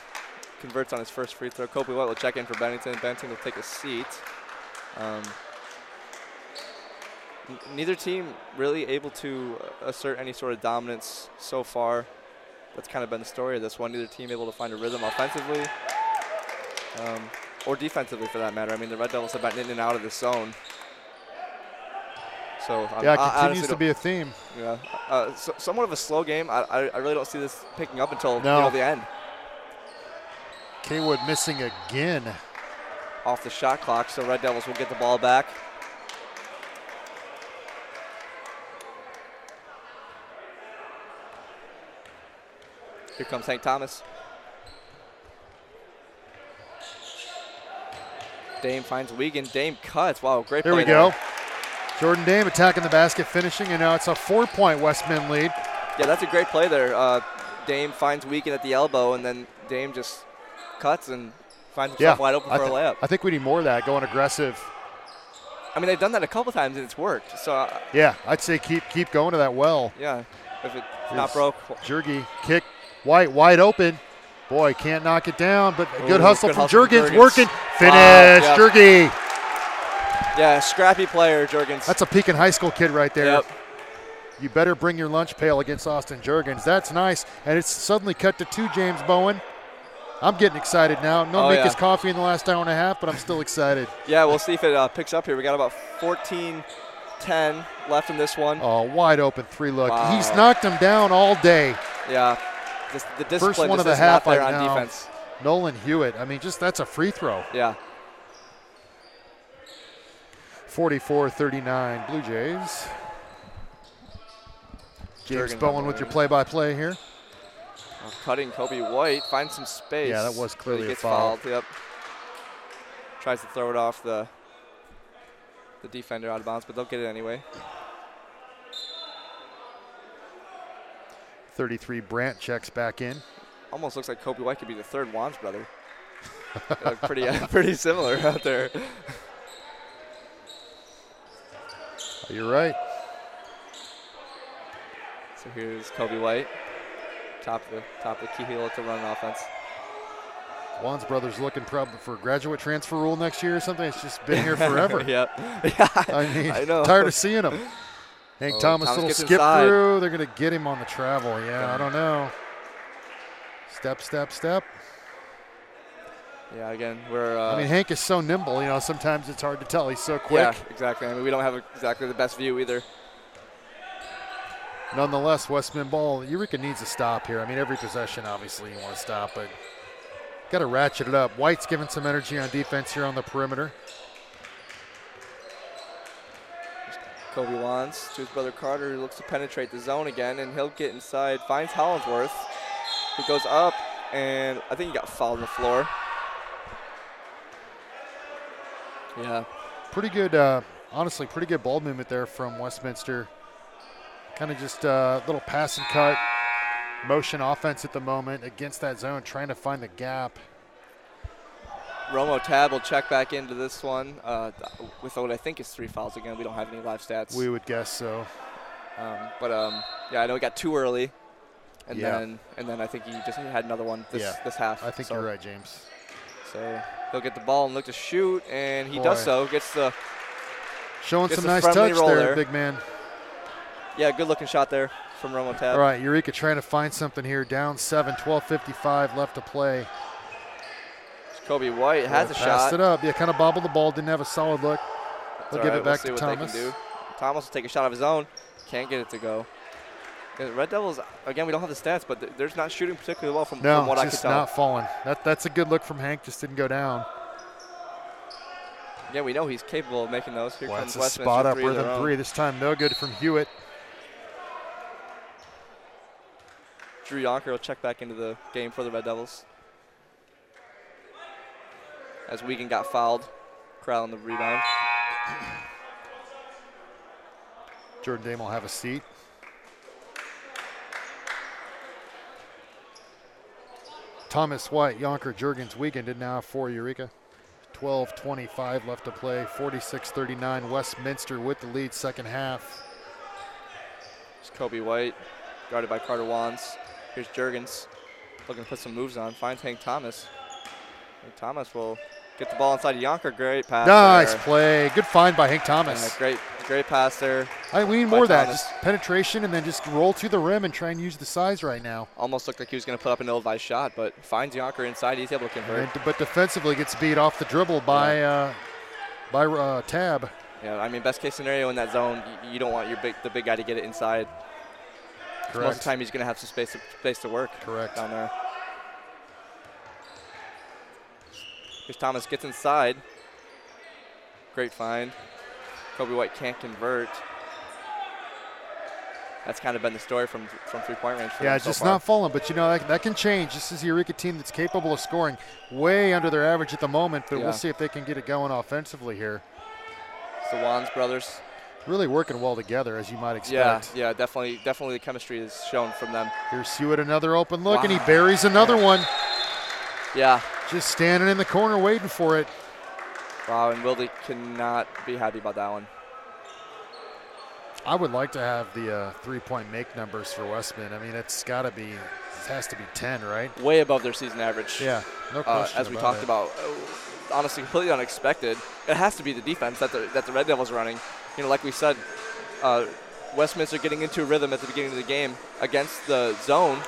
converts on his first free throw. Copley White will check in for Bennington. Bennington will take a seat. Neither team really able to assert any sort of dominance so far. That's kind of been the story of this one. Neither team able to find a rhythm offensively or defensively for that matter. I mean, the Red Devils have been in and out of this zone. So yeah, it continues to be a theme. Yeah, somewhat of a slow game. I really don't see this picking up until the end. Kaywood missing again. Off the shot clock, so Red Devils will get the ball back. Here comes Hank Thomas. Dame finds Wiegand. Dame cuts. Wow, great play there. There we go. there. Jordan Dame attacking the basket, finishing, and now it's a 4-point Westman lead. Yeah, that's a great play there. Dame finds Wiegand at the elbow, and then Dame just cuts and finds himself wide open for a layup. I think we need more of that, going aggressive. I mean, they've done that a couple times, and it's worked. So yeah, I'd say keep going to that well. Yeah, if it's not broke. Jergy, kick, White wide open. Boy, can't knock it down, but good hustle from Juergens. Working, finish, yep. Jergy. Yeah, scrappy player, Juergens. That's a Pekin High School kid right there. Yep. You better bring your lunch pail against Austin Juergens. That's nice. And it's suddenly cut to 2, James Bowen. I'm getting excited now. No Mika's coffee in the last hour and a half, but I'm still excited. Yeah, we'll see if it picks up here. We got about 14-10 left in this one. Oh, wide open 3 look. Wow. He's knocked him down all day. Yeah. The discipline First one of just the is half not there right on now. defense. Nolan Hewitt. I mean, that's a free throw. Yeah. 44-39 Blue Jays. James Bowen with your play-by-play here. Cutting Kobe White, finds some space. Yeah, that was clearly gets a foul. fouled. Yep. Tries to throw it off the defender out of bounds, but they'll get it anyway. 33 Brandt checks back in. Almost looks like Kobe White could be the third Wands brother. They look pretty similar out there. You're right. So here's Kobe White, top of the key heel to run an offense. Wands brothers looking probably for graduate transfer rule next year or something. It's just been here forever. Yep. Yeah. I mean, I know. tired of seeing them. Hank Thomas little gets skip inside. through. They're going to get him on the travel. Yeah, I don't know. Step, step, step. Yeah, again, we're. I mean, Hank is so nimble. You know, sometimes it's hard to tell. He's so quick. Yeah, exactly. I mean, we don't have exactly the best view either. Nonetheless, Westman ball. Eureka needs a stop here. I mean, every possession, obviously, you want to stop, but got to ratchet it up. White's giving some energy on defense here on the perimeter. Kobe Wands to his brother Carter, who looks to penetrate the zone again, and he'll get inside, finds Hollinsworth, who goes up, and I think he got fouled on the floor. Yeah. Pretty good, honestly, pretty good ball movement there from Westminster. Kind of just a little pass and cut, motion offense at the moment against that zone, trying to find the gap. Romo Tab will check back into this one with what I think is 3 fouls. Again, we don't have any live stats. We would guess so. Yeah, I know he got too early, and then I think he had another one this half. I think you're right, James. So he'll get the ball and look to shoot, and he does so. Showing some nice touch there, big man. Yeah, good looking shot there from Romo Tab. All right, Eureka trying to find something here. Down 7, 12:55 left to play. Kobe White has a shot. Passed it up. Yeah, kind of bobbled the ball. Didn't have a solid look. They'll give it back to Thomas. Thomas will take a shot of his own. Can't get it to go. The Red Devils, again, we don't have the stats, but they're not shooting particularly well from what I can tell. No, just not falling. That's a good look from Hank. Just didn't go down. Yeah, we know he's capable of making those. Here comes Westminster. Spot up rhythm 3. This time no good from Hewitt. Drew Yonker will check back into the game for the Red Devils. As Wiegand got fouled, Corral on the rebound. Jordan Dame will have a seat. Thomas, White, Yonker, Juergens, Wiegand did now for Eureka. 12:25 left to play. 46-39. Westminster with the lead second half. It's Kobe White, guarded by Carter Wands. Here's Juergens, looking to put some moves on. Finds Hank Thomas. Hank Thomas will get the ball inside Yonker. Great pass. Nice play. Good find by Hank Thomas. Yeah, great pass there. We need more of that. Just penetration and then just roll to the rim and try and use the size right now. Almost looked like he was going to put up an ill-advised shot, but finds Yonker inside. He's able to convert. But defensively gets beat off the dribble by Tab. Yeah, I mean, best case scenario in that zone, you don't want the big guy to get it inside. Correct. Most of the time he's going to have some space to work. Correct. Down there. Here's Thomas, gets inside. Great find. Kobe White can't convert. That's kind of been the story from three-point range for them so just far. not falling, but you know that can change. This is a Eureka team that's capable of scoring way under their average at the moment, but we'll see if they can get it going offensively here. It's the Wands brothers. Really working well together, as you might expect. Yeah, definitely the chemistry is shown from them. Here's Hewitt, another open look, and he buries another one. Yeah. Just standing in the corner waiting for it. Wow, and Wilde cannot be happy about that one. I would like to have the three-point make numbers for Westman. I mean, it has to be 10, right? Way above their season average. Yeah, no question as we talked about. Honestly, completely unexpected. It has to be the defense that the Red Devils are running. You know, like we said, Westminster getting into a rhythm at the beginning of the game against the zone.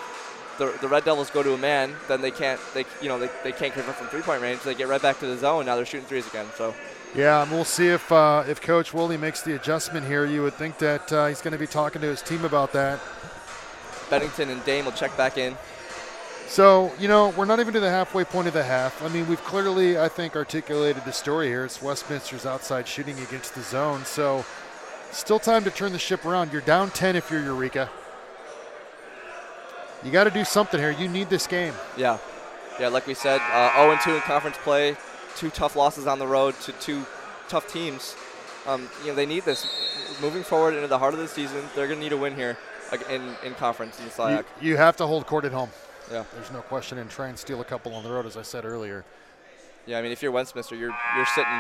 The Red Devils go to a man, then they can't convert from three-point range. They get right back to the zone. Now they're shooting threes again. So. Yeah, and we'll see if Coach Wilde makes the adjustment here. You would think that he's going to be talking to his team about that. Bennington and Dame will check back in. So, we're not even to the halfway point of the half. I mean, we've clearly, I think, articulated the story here. It's Westminster's outside shooting against the zone. So, still time to turn the ship around. You're down 10 if you're Eureka. You got to do something here. You need this game. Yeah, like we said, 0-2 in conference play. 2 tough losses on the road to 2 tough teams. They need this. Moving forward into the heart of the season, they're going to need a win here in conference in the SIAC. You have to hold court at home. Yeah. There's no question, and try and steal a couple on the road, as I said earlier. Yeah, I mean, if you're Westminster, you're sitting,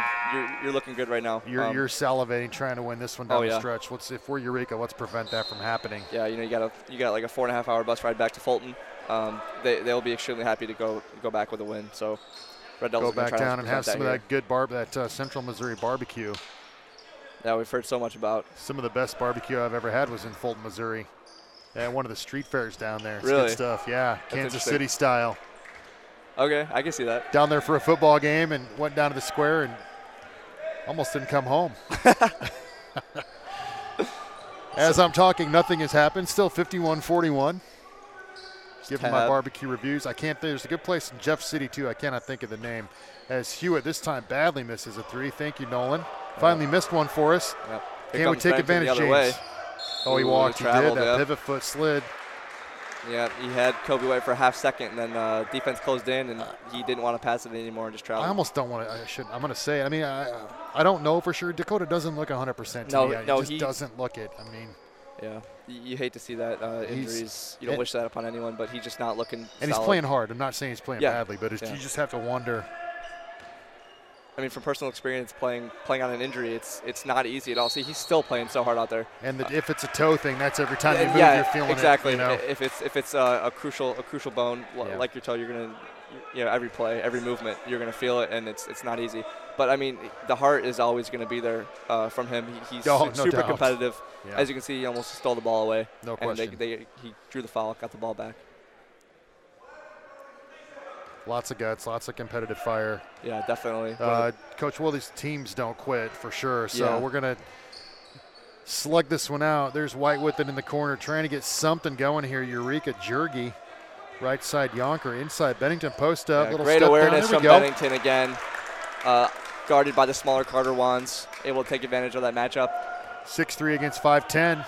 you're looking good right now. You're salivating trying to win this one down the stretch. If we're Eureka, let's prevent that from happening. Yeah, you got like a 4.5-hour bus ride back to Fulton. They'll be extremely happy to go back with a win. So. Red Devils go back down and have some of that good Central Missouri barbecue. Yeah, we've heard so much about. Some of the best barbecue I've ever had was in Fulton, Missouri. And one of the street fairs down there. It's really? Good stuff, yeah. That's Kansas City style. Okay, I can see that. Down there for a football game and went down to the square and almost didn't come home. As I'm talking, nothing has happened. Still 51-41. Giving my barbecue reviews. There's a good place in Jeff City, too. I cannot think of the name. As Hewitt this time badly misses a 3. Thank you, Nolan. Finally missed one for us. Yep. Can't we take advantage, James? Way. Oh, he walked. He did. That pivot foot slid. Yeah, he had Kobe White for a half second, and then defense closed in, and he didn't want to pass it anymore and just traveled. I almost don't want to. I'm going to say it. I mean, I don't know for sure. Dakota doesn't look 100% to me. No, he doesn't look it. I mean. Yeah, you hate to see that injuries. You don't wish that upon anyone, but he's just not looking And solid. He's playing hard. I'm not saying he's playing badly, but you just have to wonder. I mean, from personal experience, playing on an injury, it's not easy at all. See, he's still playing so hard out there. And if it's a toe thing, that's every time you move, you're feeling exactly. it. Exactly. If it's a crucial bone, like your toe, you're gonna, every play, every movement, you're gonna feel it, and it's not easy. But I mean, the heart is always gonna be there from him. He's super competitive. Yeah. As you can see, he almost stole the ball away. No question. And he drew the foul, got the ball back. Lots of guts, lots of competitive fire. Yeah, definitely. Coach Wilde's teams don't quit for sure. So we're going to slug this one out. There's White with it in the corner, trying to get something going here. Eureka Jergy, right side Yonker, inside Bennington post up. Yeah, great awareness from Bennington again. Guarded by the smaller Carter Wands, able to take advantage of that matchup. 6'3" against 5'10".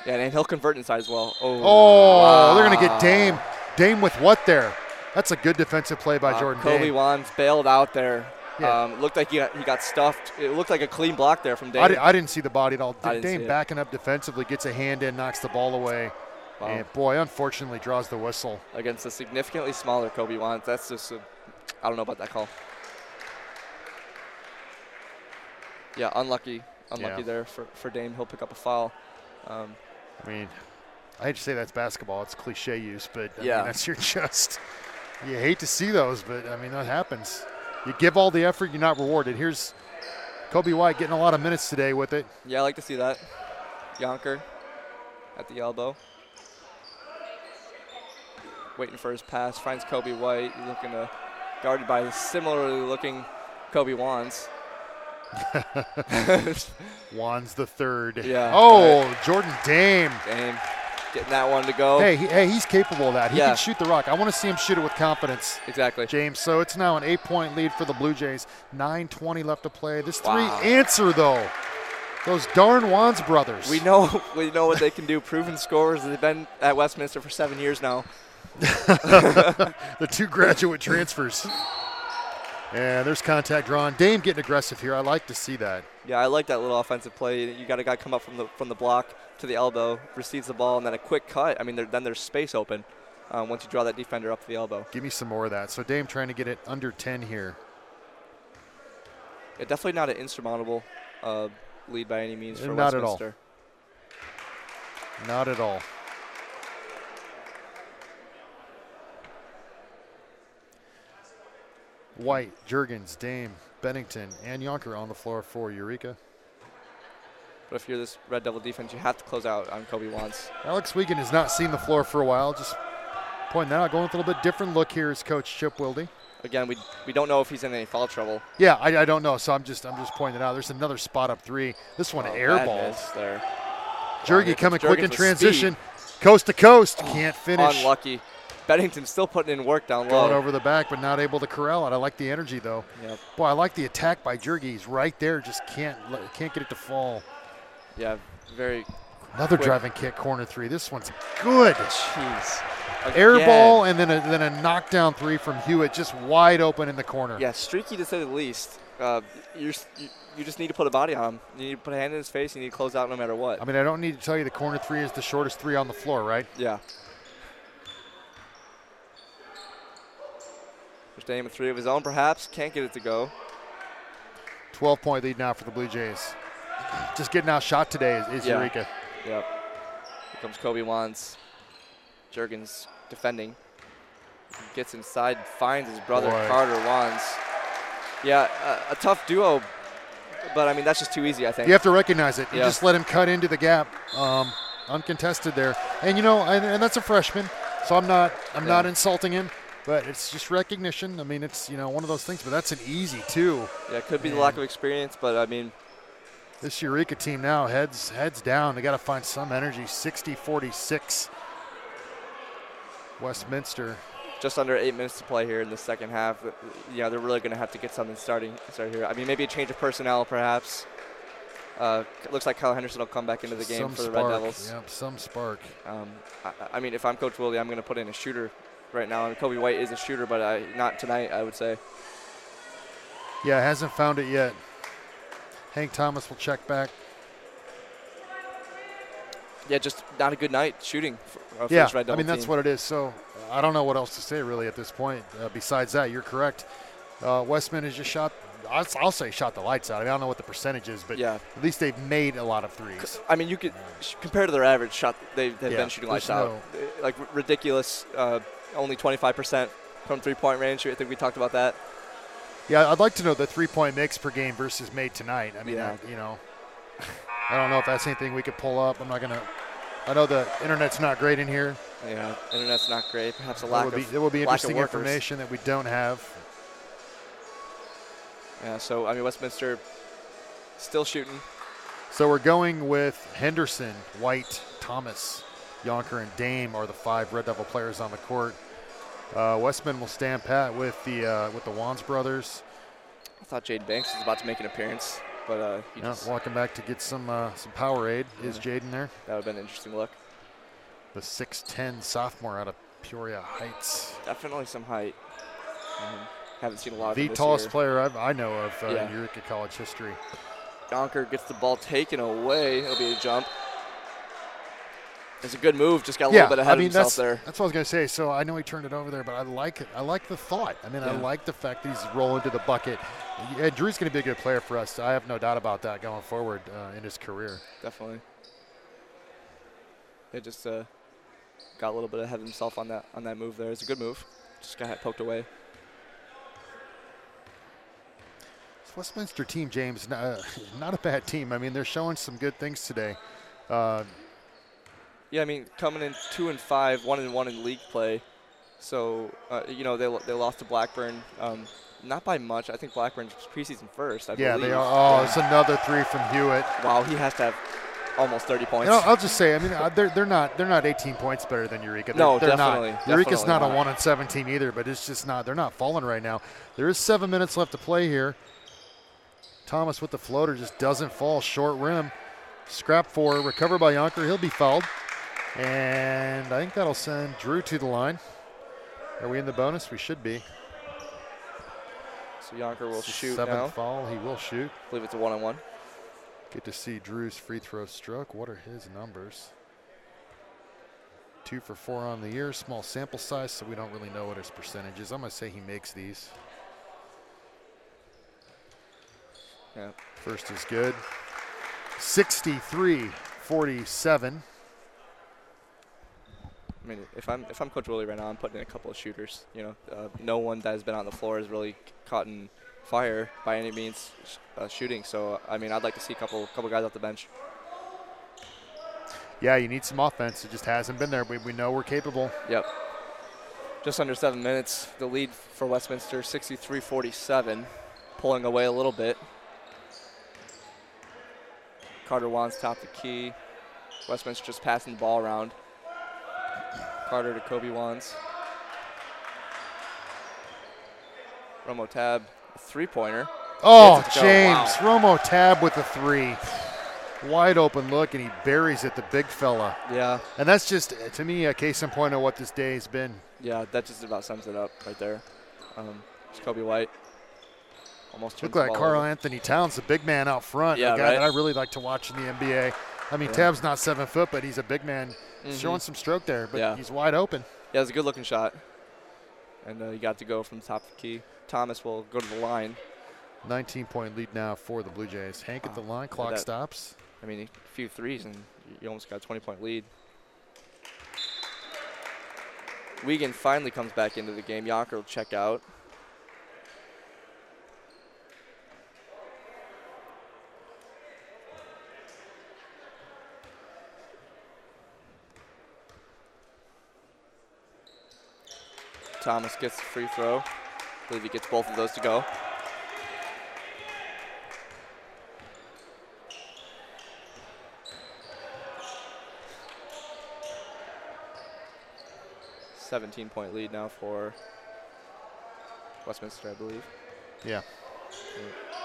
Yeah, and he'll convert inside as well. Wow. They're going to get Dame. Dame with what there? That's a good defensive play by Jordan Dame. Kobe Wands bailed out there. Yeah. Looked like he got stuffed. It looked like a clean block there from Dame. I didn't see the body at all. Dame backing up defensively, gets a hand in, knocks the ball away. Wow. And, boy, unfortunately draws the whistle. Against a significantly smaller Kobe Wands. That's just I don't know about that call. Yeah, unlucky there for Dame. He'll pick up a foul. I mean, I hate to say that's basketball. It's cliche use, but I mean, that's you hate to see those, but I mean, that happens. You give all the effort, you're not rewarded. Here's Kobe White getting a lot of minutes today with it. Yeah, I like to see that. Yonker at the elbow. Waiting for his pass, finds Kobe White. He's looking to guarded by similarly looking Kobe Wands. Wands the third. Yeah. Oh, right. Jordan Dame. Dame getting that one to go. Hey, he's capable of that. He can shoot the rock. I want to see him shoot it with confidence. Exactly. James, so it's now an 8-point lead for the Blue Jays. 9:20 left to play. This three answer, though. Those darn Wands brothers. We know what they can do. Proven scorers. They've been at Westminster for 7 years now. The 2 graduate transfers. And there's contact drawn. Dame getting aggressive here. I like to see that. Yeah, I like that little offensive play. You got a guy come up from the block to the elbow, receives the ball, and then a quick cut. I mean, then there's space open once you draw that defender up to the elbow. Give me some more of that. So Dame trying to get it under 10 here. Yeah, definitely not an insurmountable lead by any means for Not Westminster. At all. Not at all. White, Juergens, Dame, Bennington, and Yonker on the floor for Eureka. But if you're this Red Devil defense, you have to close out on Kobe Wants. Alex Wiegand has not seen the floor for a while. Just pointing that out. Going with a little bit different look here is Coach Chip Wilde. Again, we don't know if he's in any foul trouble. Yeah, I don't know. So I'm just pointing it out. There's another spot up three. This one air ball. There. Jurgi coming quick in Juergens with transition. Coast to coast. Can't finish. Unlucky. Bennington's still putting in work down Going low. over the back, but not able to corral it. I like the energy, though. Yep. Boy, I like the attack by Jurgi. He's right there. Just can't get it to fall. Yeah, very Another quick. driving kick, corner three. This one's good. Jeez. Air Again. ball and then a knockdown three from Hewitt, just wide open in the corner. Yeah, streaky to say the least. You just need to put a body on him. You need to put a hand in his face. You need to close out no matter what. I mean, I don't need to tell you the corner three is the shortest three on the floor, right? Yeah. There's Dame with three of his own, perhaps. Can't get it to go. 12-point lead now for the Blue Jays. Just getting outshot today is Yeah. Eureka. Yep. Here comes Kobe Wants. Juergens defending. Gets inside, finds his brother Boy. Carter Wands. Yeah, a tough duo, but I mean that's just too easy, I think. You have to recognize it. You Yeah. just let him cut into the gap, uncontested there. And and that's a freshman, so I'm not insulting him, but it's just recognition. I mean, it's one of those things. But that's an easy two. Yeah, it could be the lack of experience, but I mean, This Eureka team now heads down. They got to find some energy. 60-46. Westminster. just under 8 minutes to play here in the second half. Yeah, they're really going to have to get something started here. I mean, maybe a change of personnel, perhaps. It looks like Kyle Henderson will come back into the game Some for the spark. Red Devils. Yep, some spark. I mean, if I'm Coach Wilde, I'm going to put in a shooter right now. I mean, Kobe White is a shooter, but not tonight, I would say. Yeah, hasn't found it yet. Hank Thomas will check back. Yeah, just not a good night shooting for Yeah, this Red Devil I mean, that's team. what it is. So I don't know what else to say really at this point. Besides that, you're correct. Westman has just shot, I'll say shot the lights out. I mean, I don't know what the percentage is, but Yeah. at least they've made a lot of threes. I mean, you could compare to their average shot. They've been shooting lights there's out, like ridiculous. Only 25% from three-point range. I think we talked about that. Yeah, I'd like to know the three-point mix per game versus made tonight. I mean, Yeah. I don't know if that's anything we could pull up. I know the internet's not great in here. Yeah, internet's not great. Perhaps a lack of It will be lack of interesting workers. information that we don't have. Yeah, so I mean, Westminster still shooting. So we're going with Henderson, White, Thomas, Yonker, and Dame are the 5 Red Devil players on the court. Westman will stand pat with the Wands brothers. I thought Jaden Banks was about to make an appearance, but he just, Walking back to get some Powerade. Is Jaden there? that would have been an interesting look. The 6'10 sophomore out of Peoria Heights. Definitely some height. Haven't seen a lot of The him this tallest year. player I know of Yeah. in Eureka college history. Yonker gets the ball taken away. It'll be a jump. It's a good move. Just got a little bit ahead of himself there. That's what I was going to say. So I know he turned it over there, but I like it. I like the thought. I mean, I Yeah. like the fact that he's rolling to the bucket. Yeah, Drew's going to be a good player for us. I have no doubt about that going forward in his career. Definitely. They just got a little bit ahead of himself on that move there. It's a good move. Just got poked away. This Westminster team, James, not a bad team. I mean, they're showing some good things today. Yeah, I mean, coming in 2-5, 1-1 in league play. So, they lost to Blackburn. Not by much. I think Blackburn's preseason first, I believe. They are. Oh, it's another 3 from Hewitt. Wow, he has to have almost 30 points. I'll just say, I mean, they're not 18 points better than Eureka. No, they're definitely. not. Eureka's not definitely a 1-7 team either, but it's just not. They're not falling right now. There is 7 minutes left to play here. Thomas with the floater just doesn't fall. Short rim. Scrap 4. Recovered by Yonker. He'll be fouled. And I think that'll send Drew to the line. Are we in the bonus? We should be. So Yonker will shoot Seventh now. foul, he will shoot. I believe it's a 1-on-1. Get to see Drew's free throw stroke. What are his numbers? 2 for 4 on the year. Small sample size, so we don't really know what his percentage is. I'm going to say he makes these. Yeah. First is good. 63-47. I mean, if I'm Coach Willie right now, I'm putting in a couple of shooters. No one that has been on the floor has really caught in fire by any means shooting. So I mean, I'd like to see a couple guys off the bench. Yeah, you need some offense. It just hasn't been there. We know we're capable. Yep. Just under 7 minutes. The lead for Westminster, 63-47, pulling away a little bit. Carter Wands top the key. Westminster just passing the ball around. Carter to Kobe Wands. Romo Tab, a three-pointer. Oh, James. Wow. Romo Tab with a 3. Wide open look, and he buries it, the big fella. Yeah. And that's just, to me, a case in point of what this day has been. Yeah, that just about sums it up right there. It's Kobe White. Almost Look like Carl Anthony Towns, the big man out front. Yeah, a guy right? that I really like to watch in the NBA. I mean, Tab's not 7 foot, but he's a big man. Showing some stroke there, but he's wide open. Yeah, it's a good-looking shot. And you got to go from the top of the key. Thomas will go to the line. 19-point lead now for the Blue Jays. Hank at the line, clock stops. I mean, a few threes, and you almost got a 20-point lead. Wiegand finally comes back into the game. Yonker will check out. Thomas gets the free throw. I believe he gets both of those to go. $17-point lead now for Westminster, I believe. Yeah.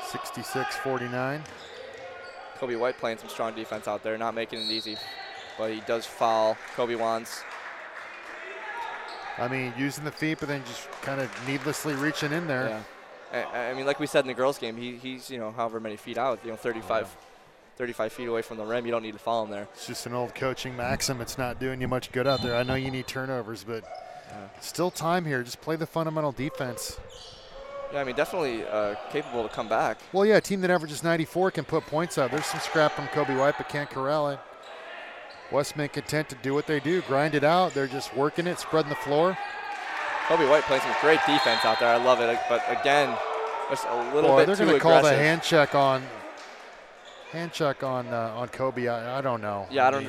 66-49. Kobe White playing some strong defense out there, not making it easy, but he does foul Kobe Wands. I mean, using the feet, but then just kind of needlessly reaching in there. Yeah. I mean, like we said in the girls' game, he's however many feet out, 35 feet away from the rim. You don't need to foul him there. It's just an old coaching maxim. It's not doing you much good out there. I know you need turnovers, but still time here. Just play the fundamental defense. Yeah, I mean, definitely capable to come back. Well, yeah, a team that averages 94 can put points up. There's some scrap from Kobe White, but can't corral it. Westman content to do what they do, grind it out. They're just working it, spreading the floor. Kobe White plays some great defense out there. I love it. But again, just a little bit too aggressive. They're going to call the hand check on Kobe. I don't know. Yeah, I don't.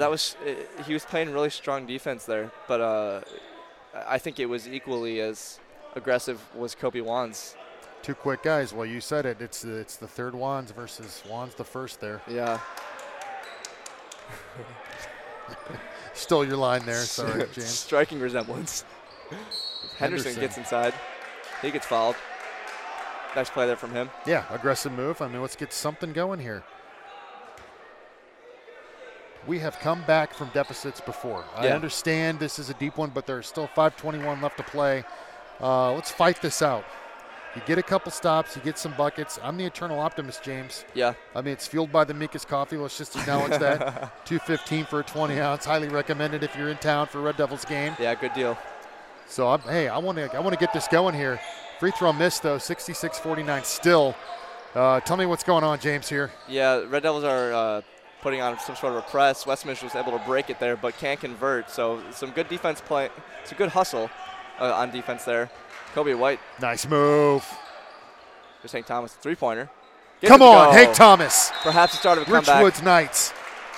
He was playing really strong defense there, but I think it was equally as aggressive was Kobe Wands. Two quick guys. Well, you said it. It's the third Wands versus Wands the first there. Yeah. Stole your line there. Sorry, James. Striking resemblance. Henderson gets inside. He gets fouled. Nice play there from him. Yeah, aggressive move. I mean, let's get something going here. We have come back from deficits before. I understand this is a deep one, but there's still 5:21 left to play. Let's fight this out. You get a couple stops, you get some buckets. I'm the eternal optimist, James. Yeah. I mean, it's fueled by the Mika's coffee. Let's just acknowledge that. $2.15 for a 20-ounce. Highly recommended if you're in town for Red Devils game. Yeah, good deal. So, I want to get this going here. Free throw missed, though, 66-49 still. Tell me what's going on, James, here. Yeah, Red Devils are putting on some sort of a press. Westminster was able to break it there, but can't convert. So some good defense play. It's a good hustle on defense there. Kobe White. Nice move. Here's Hank Thomas, three-pointer. Come on, Hank Thomas. Perhaps the start of a comeback. Richwoods Knights.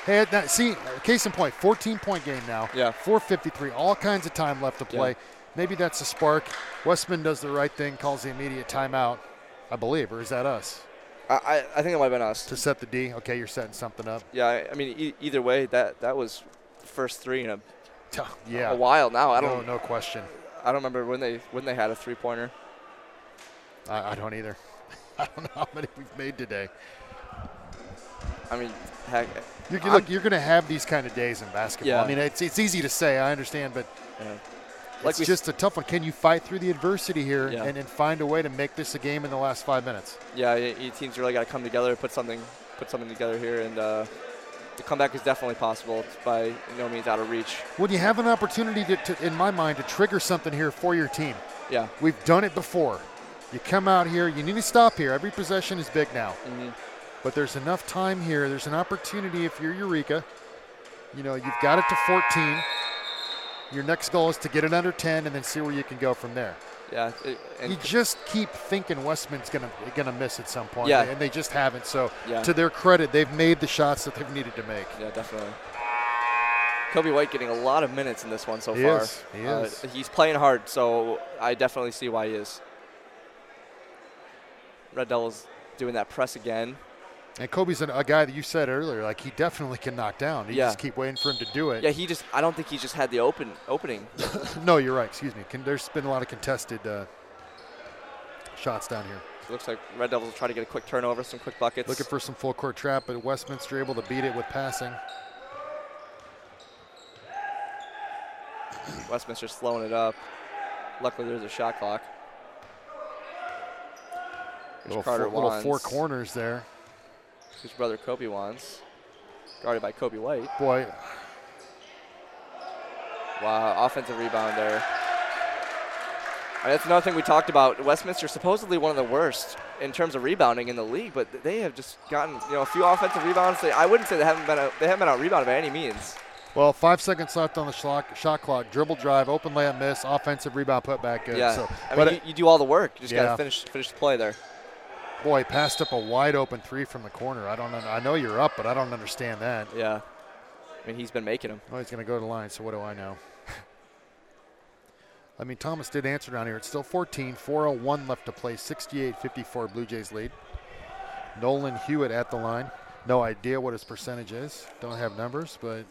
Hey, see, case in point, 14-point game now. Yeah. 4:53, all kinds of time left to play. Yeah. Maybe that's a spark. Westman does the right thing, calls the immediate timeout, I believe, or is that us? I think it might have been us. To set the D? Okay, you're setting something up. Yeah, I mean, either way, that was the first three in a while now. No question. I don't remember when they had a three-pointer. I don't either. I don't know how many we've made today. I mean, heck. You're going to have these kind of days in basketball. Yeah. I mean, it's easy to say, I understand, but it's just a tough one. Can you fight through the adversity here and find a way to make this a game in the last 5 minutes? Yeah, your teams really got to come together, put something together here, and the comeback is definitely possible. It's by no means out of reach. Well, you have an opportunity to, in my mind, to trigger something here for your team. Yeah. We've done it before. You come out here, you need to stop here. Every possession is big now. Mm-hmm. But there's enough time here. There's an opportunity if you're Eureka. You know, you've got it to 14. Your next goal is to get it under 10 and then see where you can go from there. Yeah. You just keep thinking Westminster's gonna miss at some point, yeah. and they just haven't. So to their credit, they've made the shots that they've needed to make. Yeah, definitely. Kobe White getting a lot of minutes in this one so far. He is. He's playing hard, so I definitely see why he is. Red Devils doing that press again. And Kobe's a guy that you said earlier, like he definitely can knock down. You just keep waiting for him to do it. Yeah, I don't think he just had the opening. No, you're right. Excuse me. There's been a lot of contested shots down here. It looks like Red Devils will try to get a quick turnover, some quick buckets. Looking for some full court trap, but Westminster able to beat it with passing. Westminster slowing it up. Luckily, there's a shot clock. Little four corners there. His brother Kobe Wands, guarded by Kobe White. Boy. Wow, offensive rebound there. And that's another thing we talked about. Westminster supposedly one of the worst in terms of rebounding in the league, but they have just gotten a few offensive rebounds. I wouldn't say they haven't been out rebounded by any means. Well, 5 seconds left on the shot clock. Dribble drive, open layup miss, offensive rebound put back good. Yeah, so, you do all the work. You just got to finish the play there. Boy, passed up a wide open three from the corner. I know you're up, but I don't understand that. Yeah. I mean, he's been making them. Oh, he's going to go to the line, so what do I know? I mean, Thomas did answer down here. It's still 14, 4:01 left to play, 68-54 Blue Jays lead. Nolan Hewitt at the line. No idea what his percentage is. Don't have numbers, but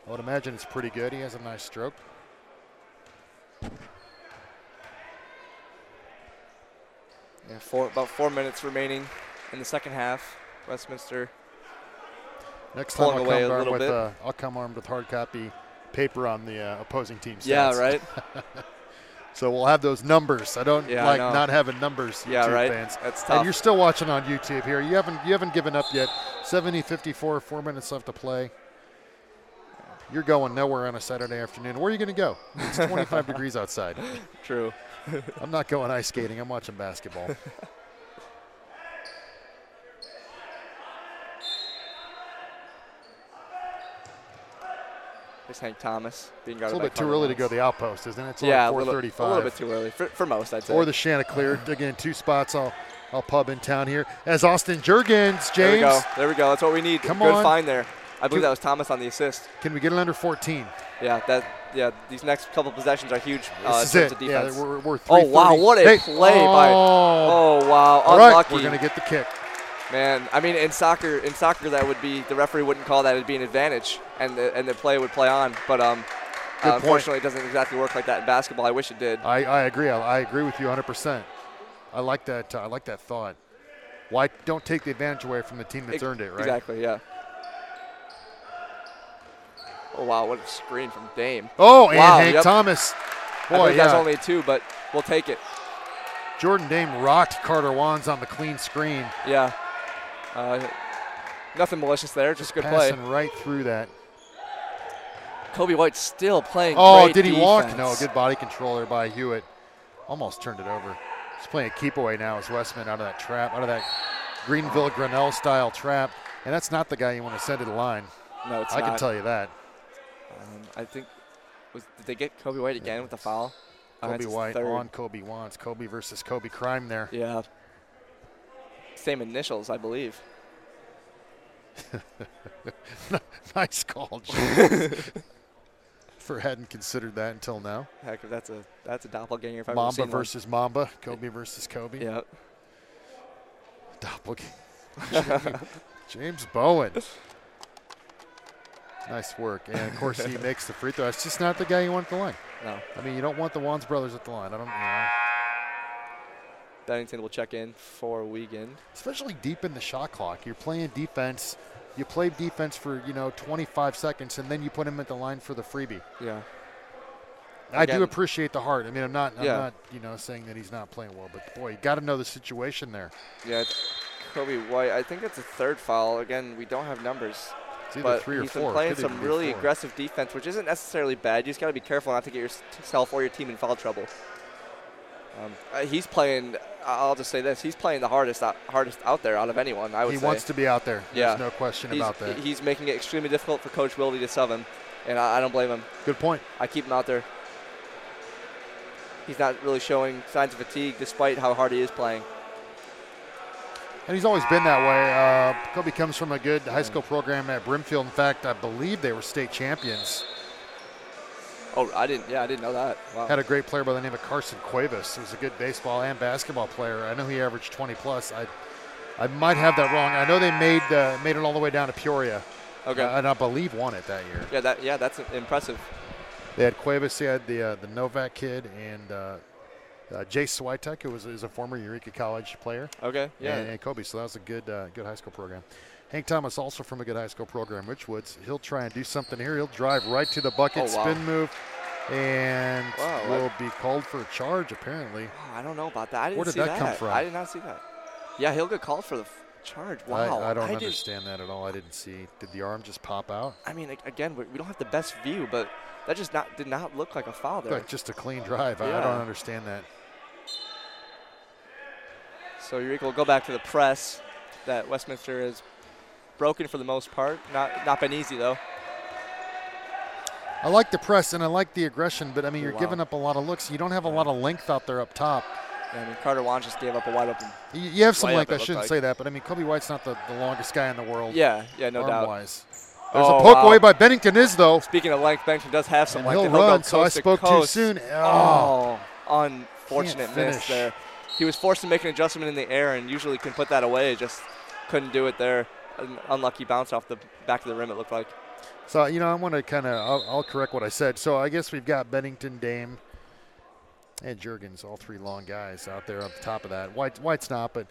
I would imagine it's pretty good. He has a nice stroke. Yeah, about 4 minutes remaining in the second half. Westminster next time I'll come armed with hard copy paper on the opposing team's stats. Yeah, right. So we'll have those numbers. I don't like not having numbers, YouTube fans. That's tough. And you're still watching on YouTube here. You haven't given up yet. 70-54, 4 minutes left to play. You're going nowhere on a Saturday afternoon. Where are you going to go? It's 25 degrees outside. True. I'm not going ice skating. I'm watching basketball. There's Hank Thomas being guarded. It's a little bit too early to go the outpost, isn't it? It's only 4:35. A little bit too early for most, I'd say. Or the Chanticleer. Again, 2 spots. I'll pub in town here. As Austin Jurgens, James. There we go. That's what we need. Come Good on. find there. I believe that was Thomas on the assist. Can we get it under 14? Yeah, these next couple possessions are huge in terms of defense. Yeah, we're 3:30. Oh, wow, what a play by. Oh, wow, all unlucky. Right, we're going to get the kick. Man, I mean, in soccer, that would be, the referee wouldn't call that. It'd be an advantage, and the play would play on. But unfortunately, it doesn't exactly work like that in basketball. I wish it did. I agree. I agree with you 100%. I like that. I like that thought. Why don't take the advantage away from the team that's earned it, right? Exactly. Yeah. Oh wow, what a screen from Dame. Oh, and Hank Thomas. Boy, that's only a 2, but we'll take it. Jordan Dame rocked Carter Wands on the clean screen. Yeah. Nothing malicious there, just good play. Passing right through that. Kobe White still playing great did he defense. Walk? No, good body control there by Hewitt. Almost turned it over. He's playing a keep away now as Westman out of that trap, out of that Greenville Grinnell style trap. And that's not the guy you want to send to the line. No, it's not. I can tell you that. I think, did they get Kobe White again with the foul? Kobe White on Kobe Wands. Kobe versus Kobe crime there. Yeah. Same initials, I believe. Nice call, hadn't considered that until now. Heck, that's a doppelganger. If I've Mamba ever seen versus one. Mamba. Kobe versus Kobe. Yeah. Doppelganger. James Bowen. Nice work. And, of course, he makes the free throw. It's just not the guy you want at the line. No. I mean, you don't want the Wands brothers at the line. Bennington will check in for Wiegand. Especially deep in the shot clock. You're playing defense. You play defense for, 25 seconds, and then you put him at the line for the freebie. Yeah. I do appreciate the heart. I mean, I'm not saying that he's not playing well, but boy, you got to know the situation there. Yeah, Kobe White. I think it's a third foul. Again, we don't have numbers. It's either but 3 or 4. He's been playing some really 4. aggressive defense, which isn't necessarily bad. You just got to be careful not to get yourself or your team in foul trouble. He's playing. I'll just say this: he's playing the hardest out there out of anyone. I would say. He wants to be out there. Yeah. There's no question about that. He's making it extremely difficult for Coach Wilde to sub him, and I don't blame him. Good point. I keep him out there. He's not really showing signs of fatigue, despite how hard he is playing. And he's always been that way. Kobe comes from a good high school program at Brimfield. In fact, I believe they were state champions. Oh, I didn't know that. Wow. Had a great player by the name of Carson Cuevas, who's a good baseball and basketball player. I know he averaged 20 plus. I might have that wrong. I know they made it all the way down to Peoria. Okay. And I believe won it that year. Yeah, that's impressive. They had Cuevas, they had the Novak kid, and Jay Switek, who is a former Eureka College player. Okay, yeah. And Kobe, so that was a good high school program. Hank Thomas, also from a good high school program, Rich Woods. He'll try and do something here. He'll drive right to the bucket, spin move, and will be called for a charge, apparently. Oh, I don't know about that. I didn't Where did see that come from? I did not see that. Yeah, he'll get called for the charge. Wow. I don't understand that at all. I didn't see. Did the arm just pop out? I mean, again, we don't have the best view, but that just did not look like a foul there. Like just a clean drive. Yeah. I don't understand that. So Eureka will go back to the press that Westminster has broken for the most part. Not been easy, though. I like the press and I like the aggression, but, I mean, you're giving up a lot of looks. You don't have a lot of length out there up top. Yeah, I mean, Carter Wan just gave up a wide open. You have some length. I shouldn't say that, but, I mean, Kobe White's not the longest guy in the world. Yeah, no doubt. Arm-wise. There's a poke away by Bennington though. Speaking of length, Bennington does have some length. He'll run, so I spoke too soon. Oh, unfortunate miss there. He was forced to make an adjustment in the air and usually can put that away. Just couldn't do it there. An unlucky bounce off the back of the rim, it looked like. So, I want to kind of – I'll correct what I said. So, I guess we've got Bennington, Dame, and Juergens, all three long guys out there on the top of that. White's not, but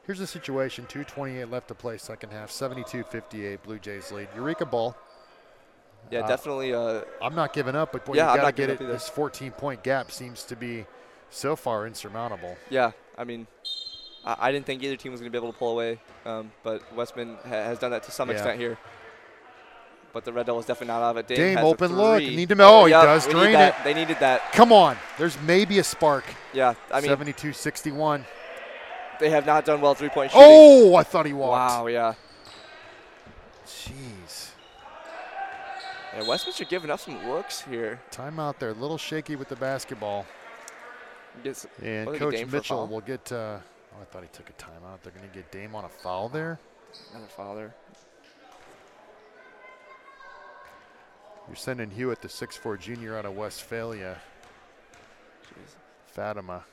here's the situation. 2:28 left to play second half, 72-58, Blue Jays lead. Eureka ball. Yeah, definitely. I'm not giving up, but boy, you got to get it. This 14-point gap seems to be so far insurmountable. Yeah, I mean, I didn't think either team was going to be able to pull away, but Westman has done that to some extent here. But the Red Devils definitely not out of it. Dame open look. Need to know. He does drain it. They needed that. Come on. There's maybe a spark. Yeah, I mean. 72-61. They have not done well three-point shooting. Oh, I thought he walked. Wow, yeah. Jeez. Yeah, Westminster giving up some looks here. Timeout there. A little shaky with the basketball. And Coach Mitchell will get I thought he took a timeout. They're going to get Dame on a foul there. Another foul there. You're sending Hewitt, the 6'4" junior out of Westphalia. Jeez. Fatima.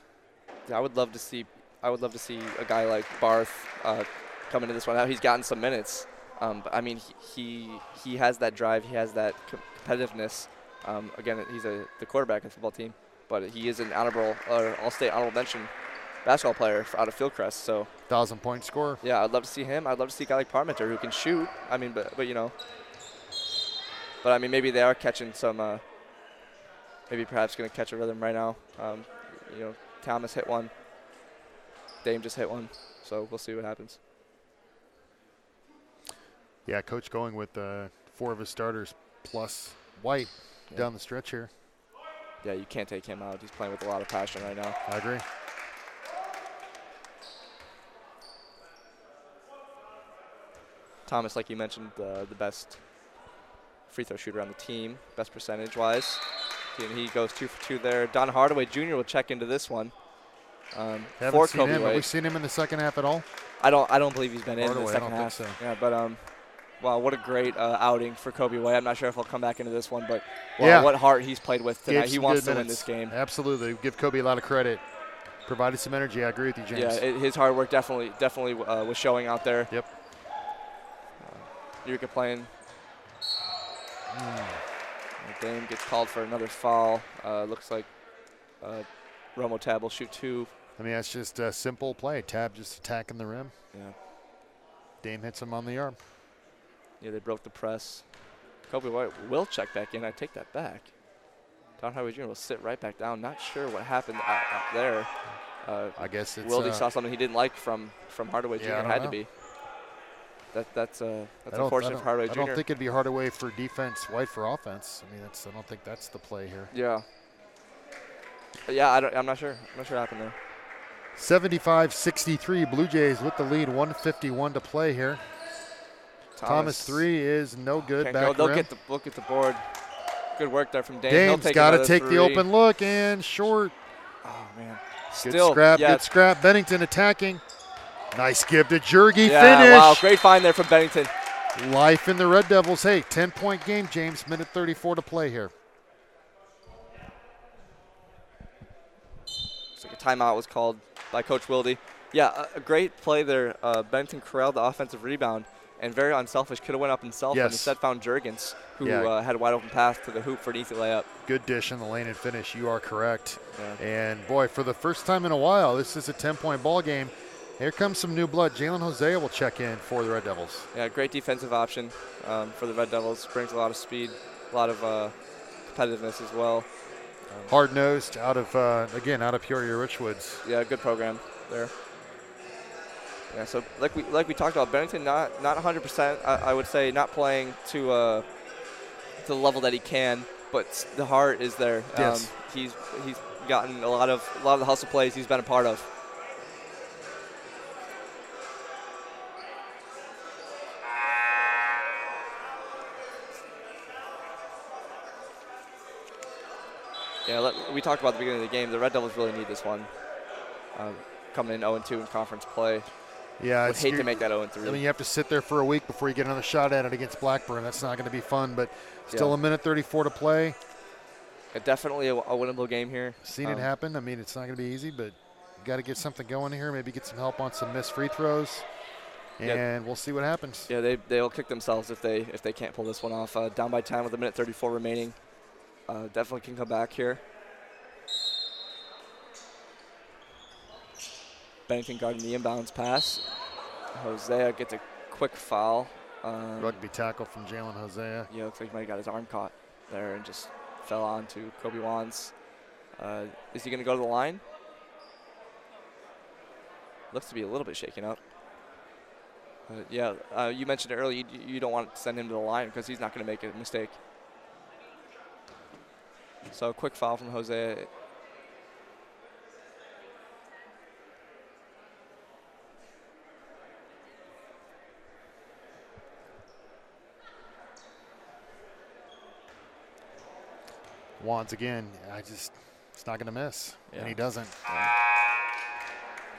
Yeah, I would love to see a guy like Barth come into this one. Now he's gotten some minutes, but I mean he has that drive, he has that competitiveness. Again, he's the quarterback of the football team, but he is an all-state honorable mention basketball player out of Fieldcrest. So 1,000-point scorer. Yeah, I'd love to see him. I'd love to see a guy like Parmenter who can shoot. I mean, but I mean maybe they are catching some. Maybe perhaps going to catch a rhythm right now. Thomas hit one. Dame just hit one, so we'll see what happens. Yeah, Coach going with 4 of his starters plus White down the stretch here. Yeah, you can't take him out. He's playing with a lot of passion right now. I agree. Thomas, like you mentioned, the best free throw shooter on the team, best percentage-wise. And he goes 2 for 2 there. Don Hardaway Jr. will check into this one. Haven't seen him. Have we seen him in the second half at all? I don't believe he's been Hardaway, in the second half. I don't think so. Yeah, but wow, what a great outing for Kobe White. I'm not sure if he'll come back into this one, but wow, what heart he's played with tonight. He wants to win this game. Absolutely. Give Kobe a lot of credit. Provided some energy. I agree with you, James. Yeah, his hard work definitely was showing out there. Yep. Eureka playing. Dame gets called for another foul. Looks like Romo Tab will shoot 2. I mean, that's just a simple play. Tab just attacking the rim. Yeah. Dame hits him on the arm. Yeah, they broke the press. Kobe White will check back in. I take that back. Don Hardaway Jr. will sit right back down. Not sure what happened there. I guess it's Wilde saw something he didn't like from Hardaway Jr. Yeah, had to be. That's unfortunate for Hardaway Jr. I don't think it'd be Hardaway for defense, White for offense. I mean, I don't think that's the play here. Yeah. Yeah, I'm not sure. I'm not sure what happened there. 75-63, Blue Jays with the lead. 1:51 to play here. Thomas 3 is no good. Can't back go. rim. Look at the board. Good work there from Dame. Dame's got to take the open look and short. Oh man. Good scrap. Yeah. Good scrap. Bennington attacking. Nice give to Jergy. Yeah, finish. wow, great find there from Bennington. Life in the Red Devils. Hey, 10-point game, James. Minute 34 to play here. Looks like a timeout was called by Coach Wilde. Yeah, a great play there. Bennington corralled the offensive rebound and very unselfish. Could have went up himself, Yes. but instead found Jurgens, who had a wide open pass to the hoop for an easy layup. Good dish in the lane and finish. You are correct. Yeah. And, boy, for the first time in a while, this is a 10-point ball game. Here comes some new blood. Jalen Hosea will check in for the Red Devils. Yeah, great defensive option for the Red Devils. Brings a lot of speed, a lot of competitiveness as well. Hard-nosed, out of Peoria Richwoods. Yeah, good program there. Yeah, so like we talked about, Bennington not 100%. I would say not playing to the level that he can, but the heart is there. Yes. He's gotten a lot of the hustle plays he's been a part of. Yeah, we talked about at the beginning of the game. The Red Devils really need this one. Coming in 0-2 in conference play. Yeah, Would hate to make that 0-3. I mean, you have to sit there for a week before you get another shot at it against Blackburn. That's not going to be fun, but still a minute 34 to play. Definitely a winnable game here. Seen it happen. I mean, it's not going to be easy, but you got to get something going here. Maybe get some help on some missed free throws, and we'll see what happens. Yeah, they'll kick themselves if they can't pull this one off. Down by 10 with a minute 34 remaining. Definitely can come back here. Bennington guarding the inbounds pass. Hosea gets a quick foul. Rugby tackle from Jalen Hosea. Yeah, looks like he might have got his arm caught there and just fell on to Kobe Wands. Is he going to go to the line? Looks to be a little bit shaken up. You mentioned earlier you don't want to send him to the line because he's not going to make a mistake. So quick foul from Hosea. Wands again. It's not going to miss, and he doesn't. Yeah.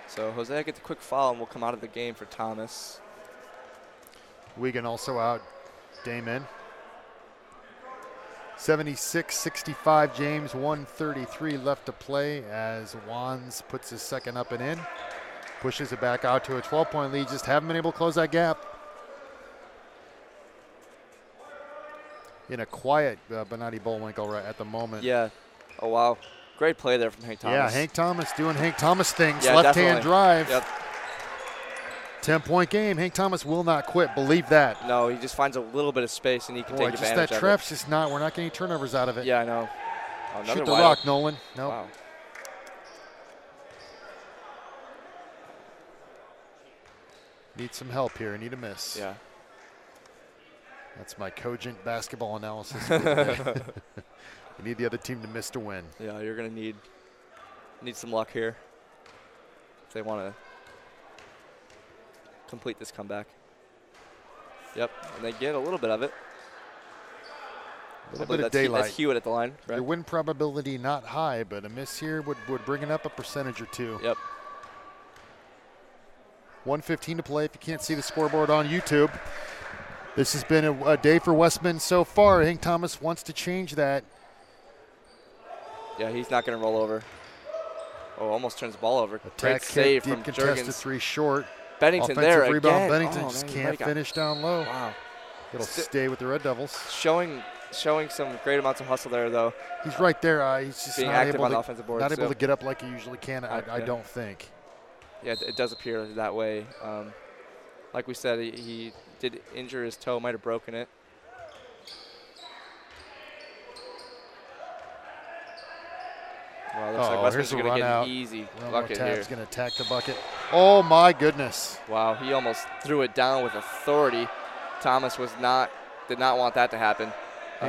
So Hosea gets a quick foul and will come out of the game for Thomas. Wigan also out. Dame in. 76-65, James, 1:33 left to play as Wands puts his second up and in. Pushes it back out to a 12-point lead. Just haven't been able to close that gap. In a quiet Bernardi Bullwinkle right at the moment. Yeah. Oh, wow. Great play there from Hank Thomas. Yeah, Hank Thomas doing Hank Thomas things. Yeah, left-hand drive. Yep. 10-point game. Hank Thomas will not quit. Believe that. No, he just finds a little bit of space and he can take advantage just of it. that trap's just not. We're not getting turnovers out of it. Yeah, I know. Shoot the rock, Nolan. Nope. Wow. Need some help here. Need a miss. Yeah. That's my cogent basketball analysis. You need the other team to miss to win. Yeah, you're going to need some luck here if they want to complete this comeback. Yep, and they get a little bit of it. A little bit of daylight. That's Hewitt at the line. Right? Your win probability not high, but a miss here would bring it up a percentage or two. Yep. 1:15 to play if you can't see the scoreboard on YouTube. This has been a day for Westman so far. Hank Thomas wants to change that. Yeah, he's not going to roll over. Oh, almost turns the ball over. Attack Great save deep from contested Jurgens. three short. Bennington Offensive there rebound. again. Bennington Oh, just man, can't finish down low. Wow. It'll stay with the Red Devils. Showing some great amounts of hustle there, though. He's right there. He's just being not active able on to, the offensive board. not able to get up like he usually can, I yeah. don't think. Yeah, it does appear that way. Like we said, he did injure his toe, might have broken it. Wow, looks like Westminster's here's a going to run get out. an easy Romo bucket here. Tab's going to attack the bucket. Oh, my goodness. Wow, he almost threw it down with authority. Thomas did not want that to happen.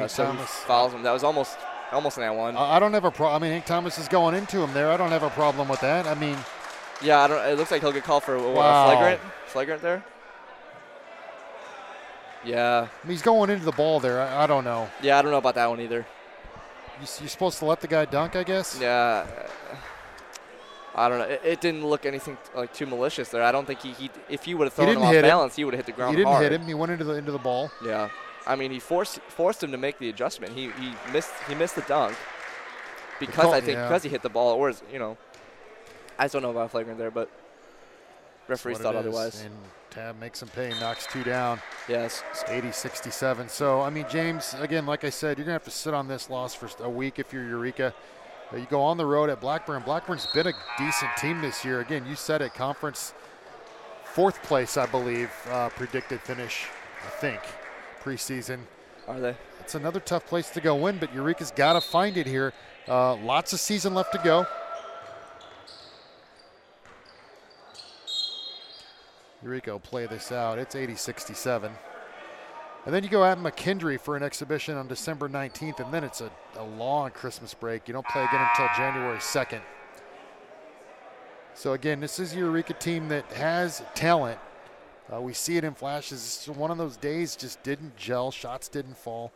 So Thomas he fouls him. That was almost an at-one. I don't have a problem. I mean, Hank Thomas is going into him there. I don't have a problem with that. I mean. Yeah, it looks like he'll get called for wow. a flagrant there. Yeah. I mean, he's going into the ball there. I don't know. Yeah, I don't know about that one either. You're supposed to let the guy dunk, I guess? Yeah. I don't know. It didn't look anything like too malicious there. I don't think he if he would have thrown him off balance, he would have hit the ground hard. He didn't hit him. He went into the ball. Yeah. I mean, he forced him to make the adjustment. He missed the dunk because he hit the ball, or I just don't know about flagrant there, but referees thought otherwise. And Tab makes him pay, knocks two down. Yes. 80-67. So, I mean, James, again, like I said, you're going to have to sit on this loss for a week if you're Eureka. You go on the road at Blackburn. Blackburn's been a decent team this year. Again, you said it, conference fourth place, I believe, predicted finish, I think, preseason. Are they? It's another tough place to go win, but Eureka's got to find it here. Lots of season left to go. Eureka will play this out. It's 80-67. And then you go at McKendree for an exhibition on December 19th, and then it's a long Christmas break. You don't play again until January 2nd. So, again, this is a Eureka team that has talent. We see it in flashes. It's one of those days just didn't gel. Shots didn't fall.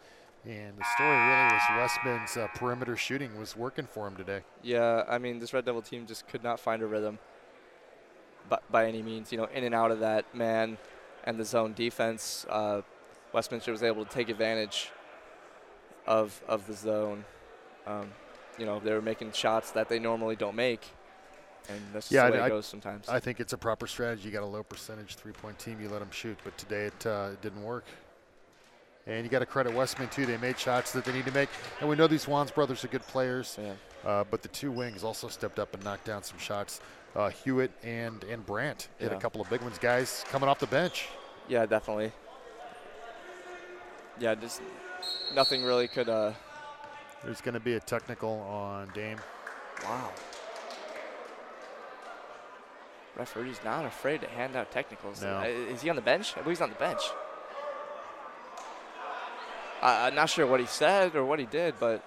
And the story really was Westman's perimeter shooting was working for him today. Yeah, I mean, this Red Devil team just could not find a rhythm by any means. In and out of that man and the zone defense. Westminster was able to take advantage of the zone. They were making shots that they normally don't make, and that's just the way it goes sometimes. I think it's a proper strategy. You got a low percentage three-point team, you let them shoot, but today it didn't work. And you got to credit Westman too. They made shots that they need to make, and we know these Wands brothers are good players. Yeah. But the two wings also stepped up and knocked down some shots. Hewitt and Brandt hit a couple of big ones. Guys coming off the bench. Yeah, definitely. Yeah, just nothing really could. There's going to be a technical on Dame. Wow. Referee's not afraid to hand out technicals. No. Is he on the bench? I believe he's on the bench. I'm not sure what he said or what he did, but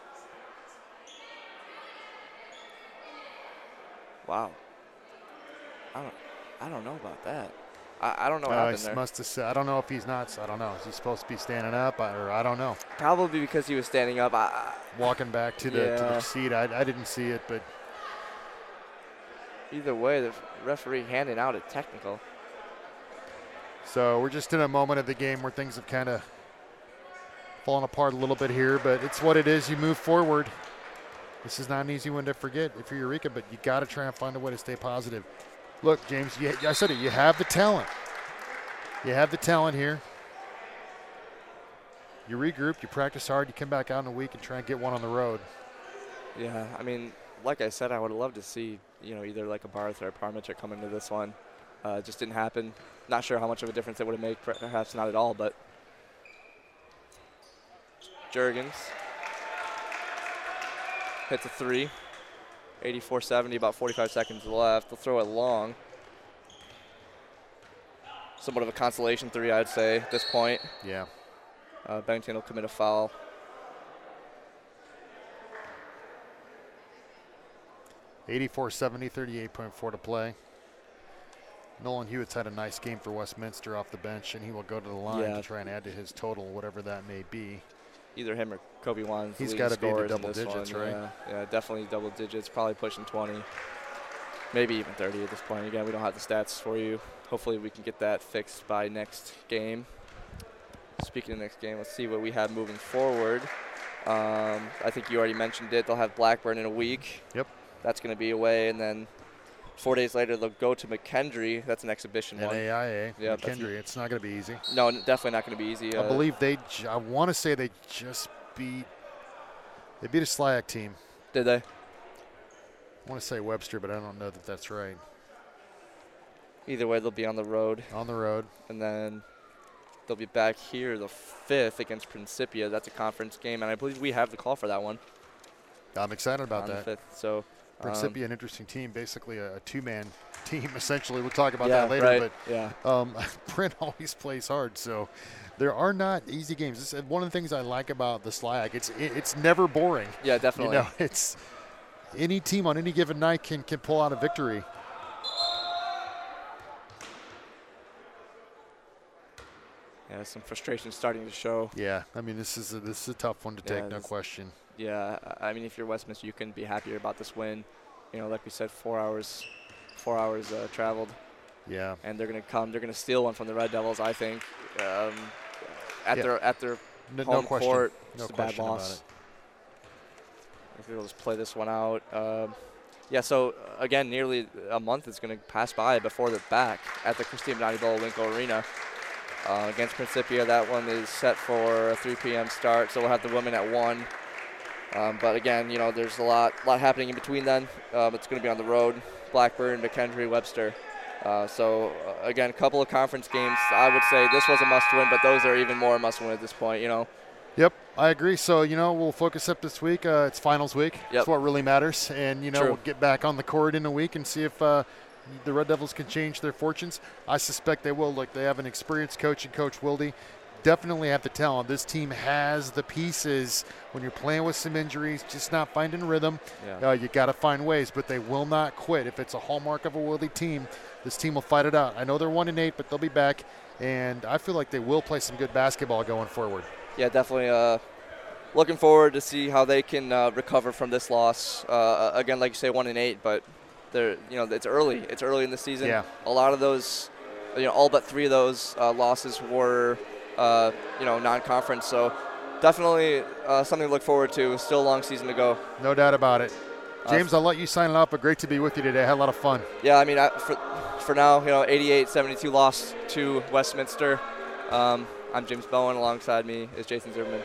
wow. I don't know about that. I don't know what happened there. Must have said. I don't know if he's not. I don't know. Is he supposed to be standing up, or I don't know. Probably because he was standing up. Walking back to the seat. I didn't see it, but either way, the referee handing out a technical. So we're just in a moment of the game where things have kind of fallen apart a little bit here, but it's what it is. You move forward. This is not an easy one to forget if you're Eureka, but you got to try and find a way to stay positive. Look, James, I said it. You have the talent. You have the talent here. You regroup, you practice hard, you come back out in a week and try and get one on the road. Yeah, I mean, like I said, I would love to see, either like a Barth or a Parmiter come into this one. It just didn't happen. Not sure how much of a difference it would have made, perhaps not at all, but Juergens hits a three. 84-70, about 45 seconds left. They'll throw it long. Somewhat of a consolation three, I'd say, at this point. Yeah. Bennington will commit a foul. (84-70), 38.4 to play. Nolan Hewitt's had a nice game for Westminster off the bench, and he will go to the line to try and add to his total, whatever that may be. Either him or Kobe Wan's. He's got to be in the double digits, right? Yeah, definitely double digits, probably pushing 20, maybe even 30 at this point. Again, we don't have the stats for you. Hopefully we can get that fixed by next game. Speaking of next game, let's see what we have moving forward. I think you already mentioned it. They'll have Blackburn in a week. Yep. That's going to be away, and then 4 days later they'll go to McKendree. That's an exhibition one. NAIA, yeah, McKendree. It's not going to be easy. No, definitely not going to be easy. I believe I want to say they just beat a SLIAC team. Did they? I want to say Webster, but I don't know that that's right. Either way, they'll be on the road. On the road. And then they'll be back here the 5th against Principia. That's a conference game, and I believe we have the call for that one. I'm excited about on that. the 5th. So Principia, an interesting team, basically a two-man team, essentially. We'll talk about yeah, that later. right. But yeah. Brent always plays hard, so there are not easy games. This is one of the things I like about the SLAG. It's never boring. Yeah, definitely. You know, it's any team on any given night can pull out a victory. Yeah, some frustration starting to show. Yeah, I mean this is a tough one to take, no question. Yeah, I mean if you're Westminster, you couldn't be happier about this win. You know, like we said, 4 hours traveled. Yeah. And they're gonna come. They're gonna steal one from the Red Devils, I think. At their home court. No just a bad question loss. about it. I think we'll just play this one out. Yeah, so again, nearly a month is going to pass by before they're back at the Christine Bonnati-Bowl-Winkle Arena against Principia. That one is set for a 3 p.m. start, so we'll have the women at 1. But again, you know, there's a lot happening in between then. It's going to be on the road, Blackburn, McHenry, Webster. So again, a couple of conference games. I would say this was a must-win, but those are even more must-win at this point. You know. Yep, I agree. So, you know, we'll focus up this week. It's finals week. Yep. That's what really matters. And, you know, True. we'll get back on the court in a week and see if the Red Devils can change their fortunes. I suspect they will. Look, they have an experienced coach in Coach Wilde. Definitely have the talent. This team has the pieces. When you're playing with some injuries, just not finding rhythm, you got to find ways. But they will not quit. If it's a hallmark of a Wilde team, this team will fight it out. I know they're 1-8, but they'll be back. And I feel like they will play some good basketball going forward. Yeah, definitely. Looking forward to see how they can recover from this loss. Again, like you say, 1-8, but they're, you know, it's early. It's early in the season. Yeah. A lot of those, you know, all but 3 of those losses were, you know, non-conference. So definitely something to look forward to. Still a long season to go. No doubt about it. James, I'll let you sign it off, but great to be with you today. I had a lot of fun. Yeah, I mean, for now, you know, 88-72 loss to Westminster. I'm James Bowen. Alongside me is Jason Zimmerman.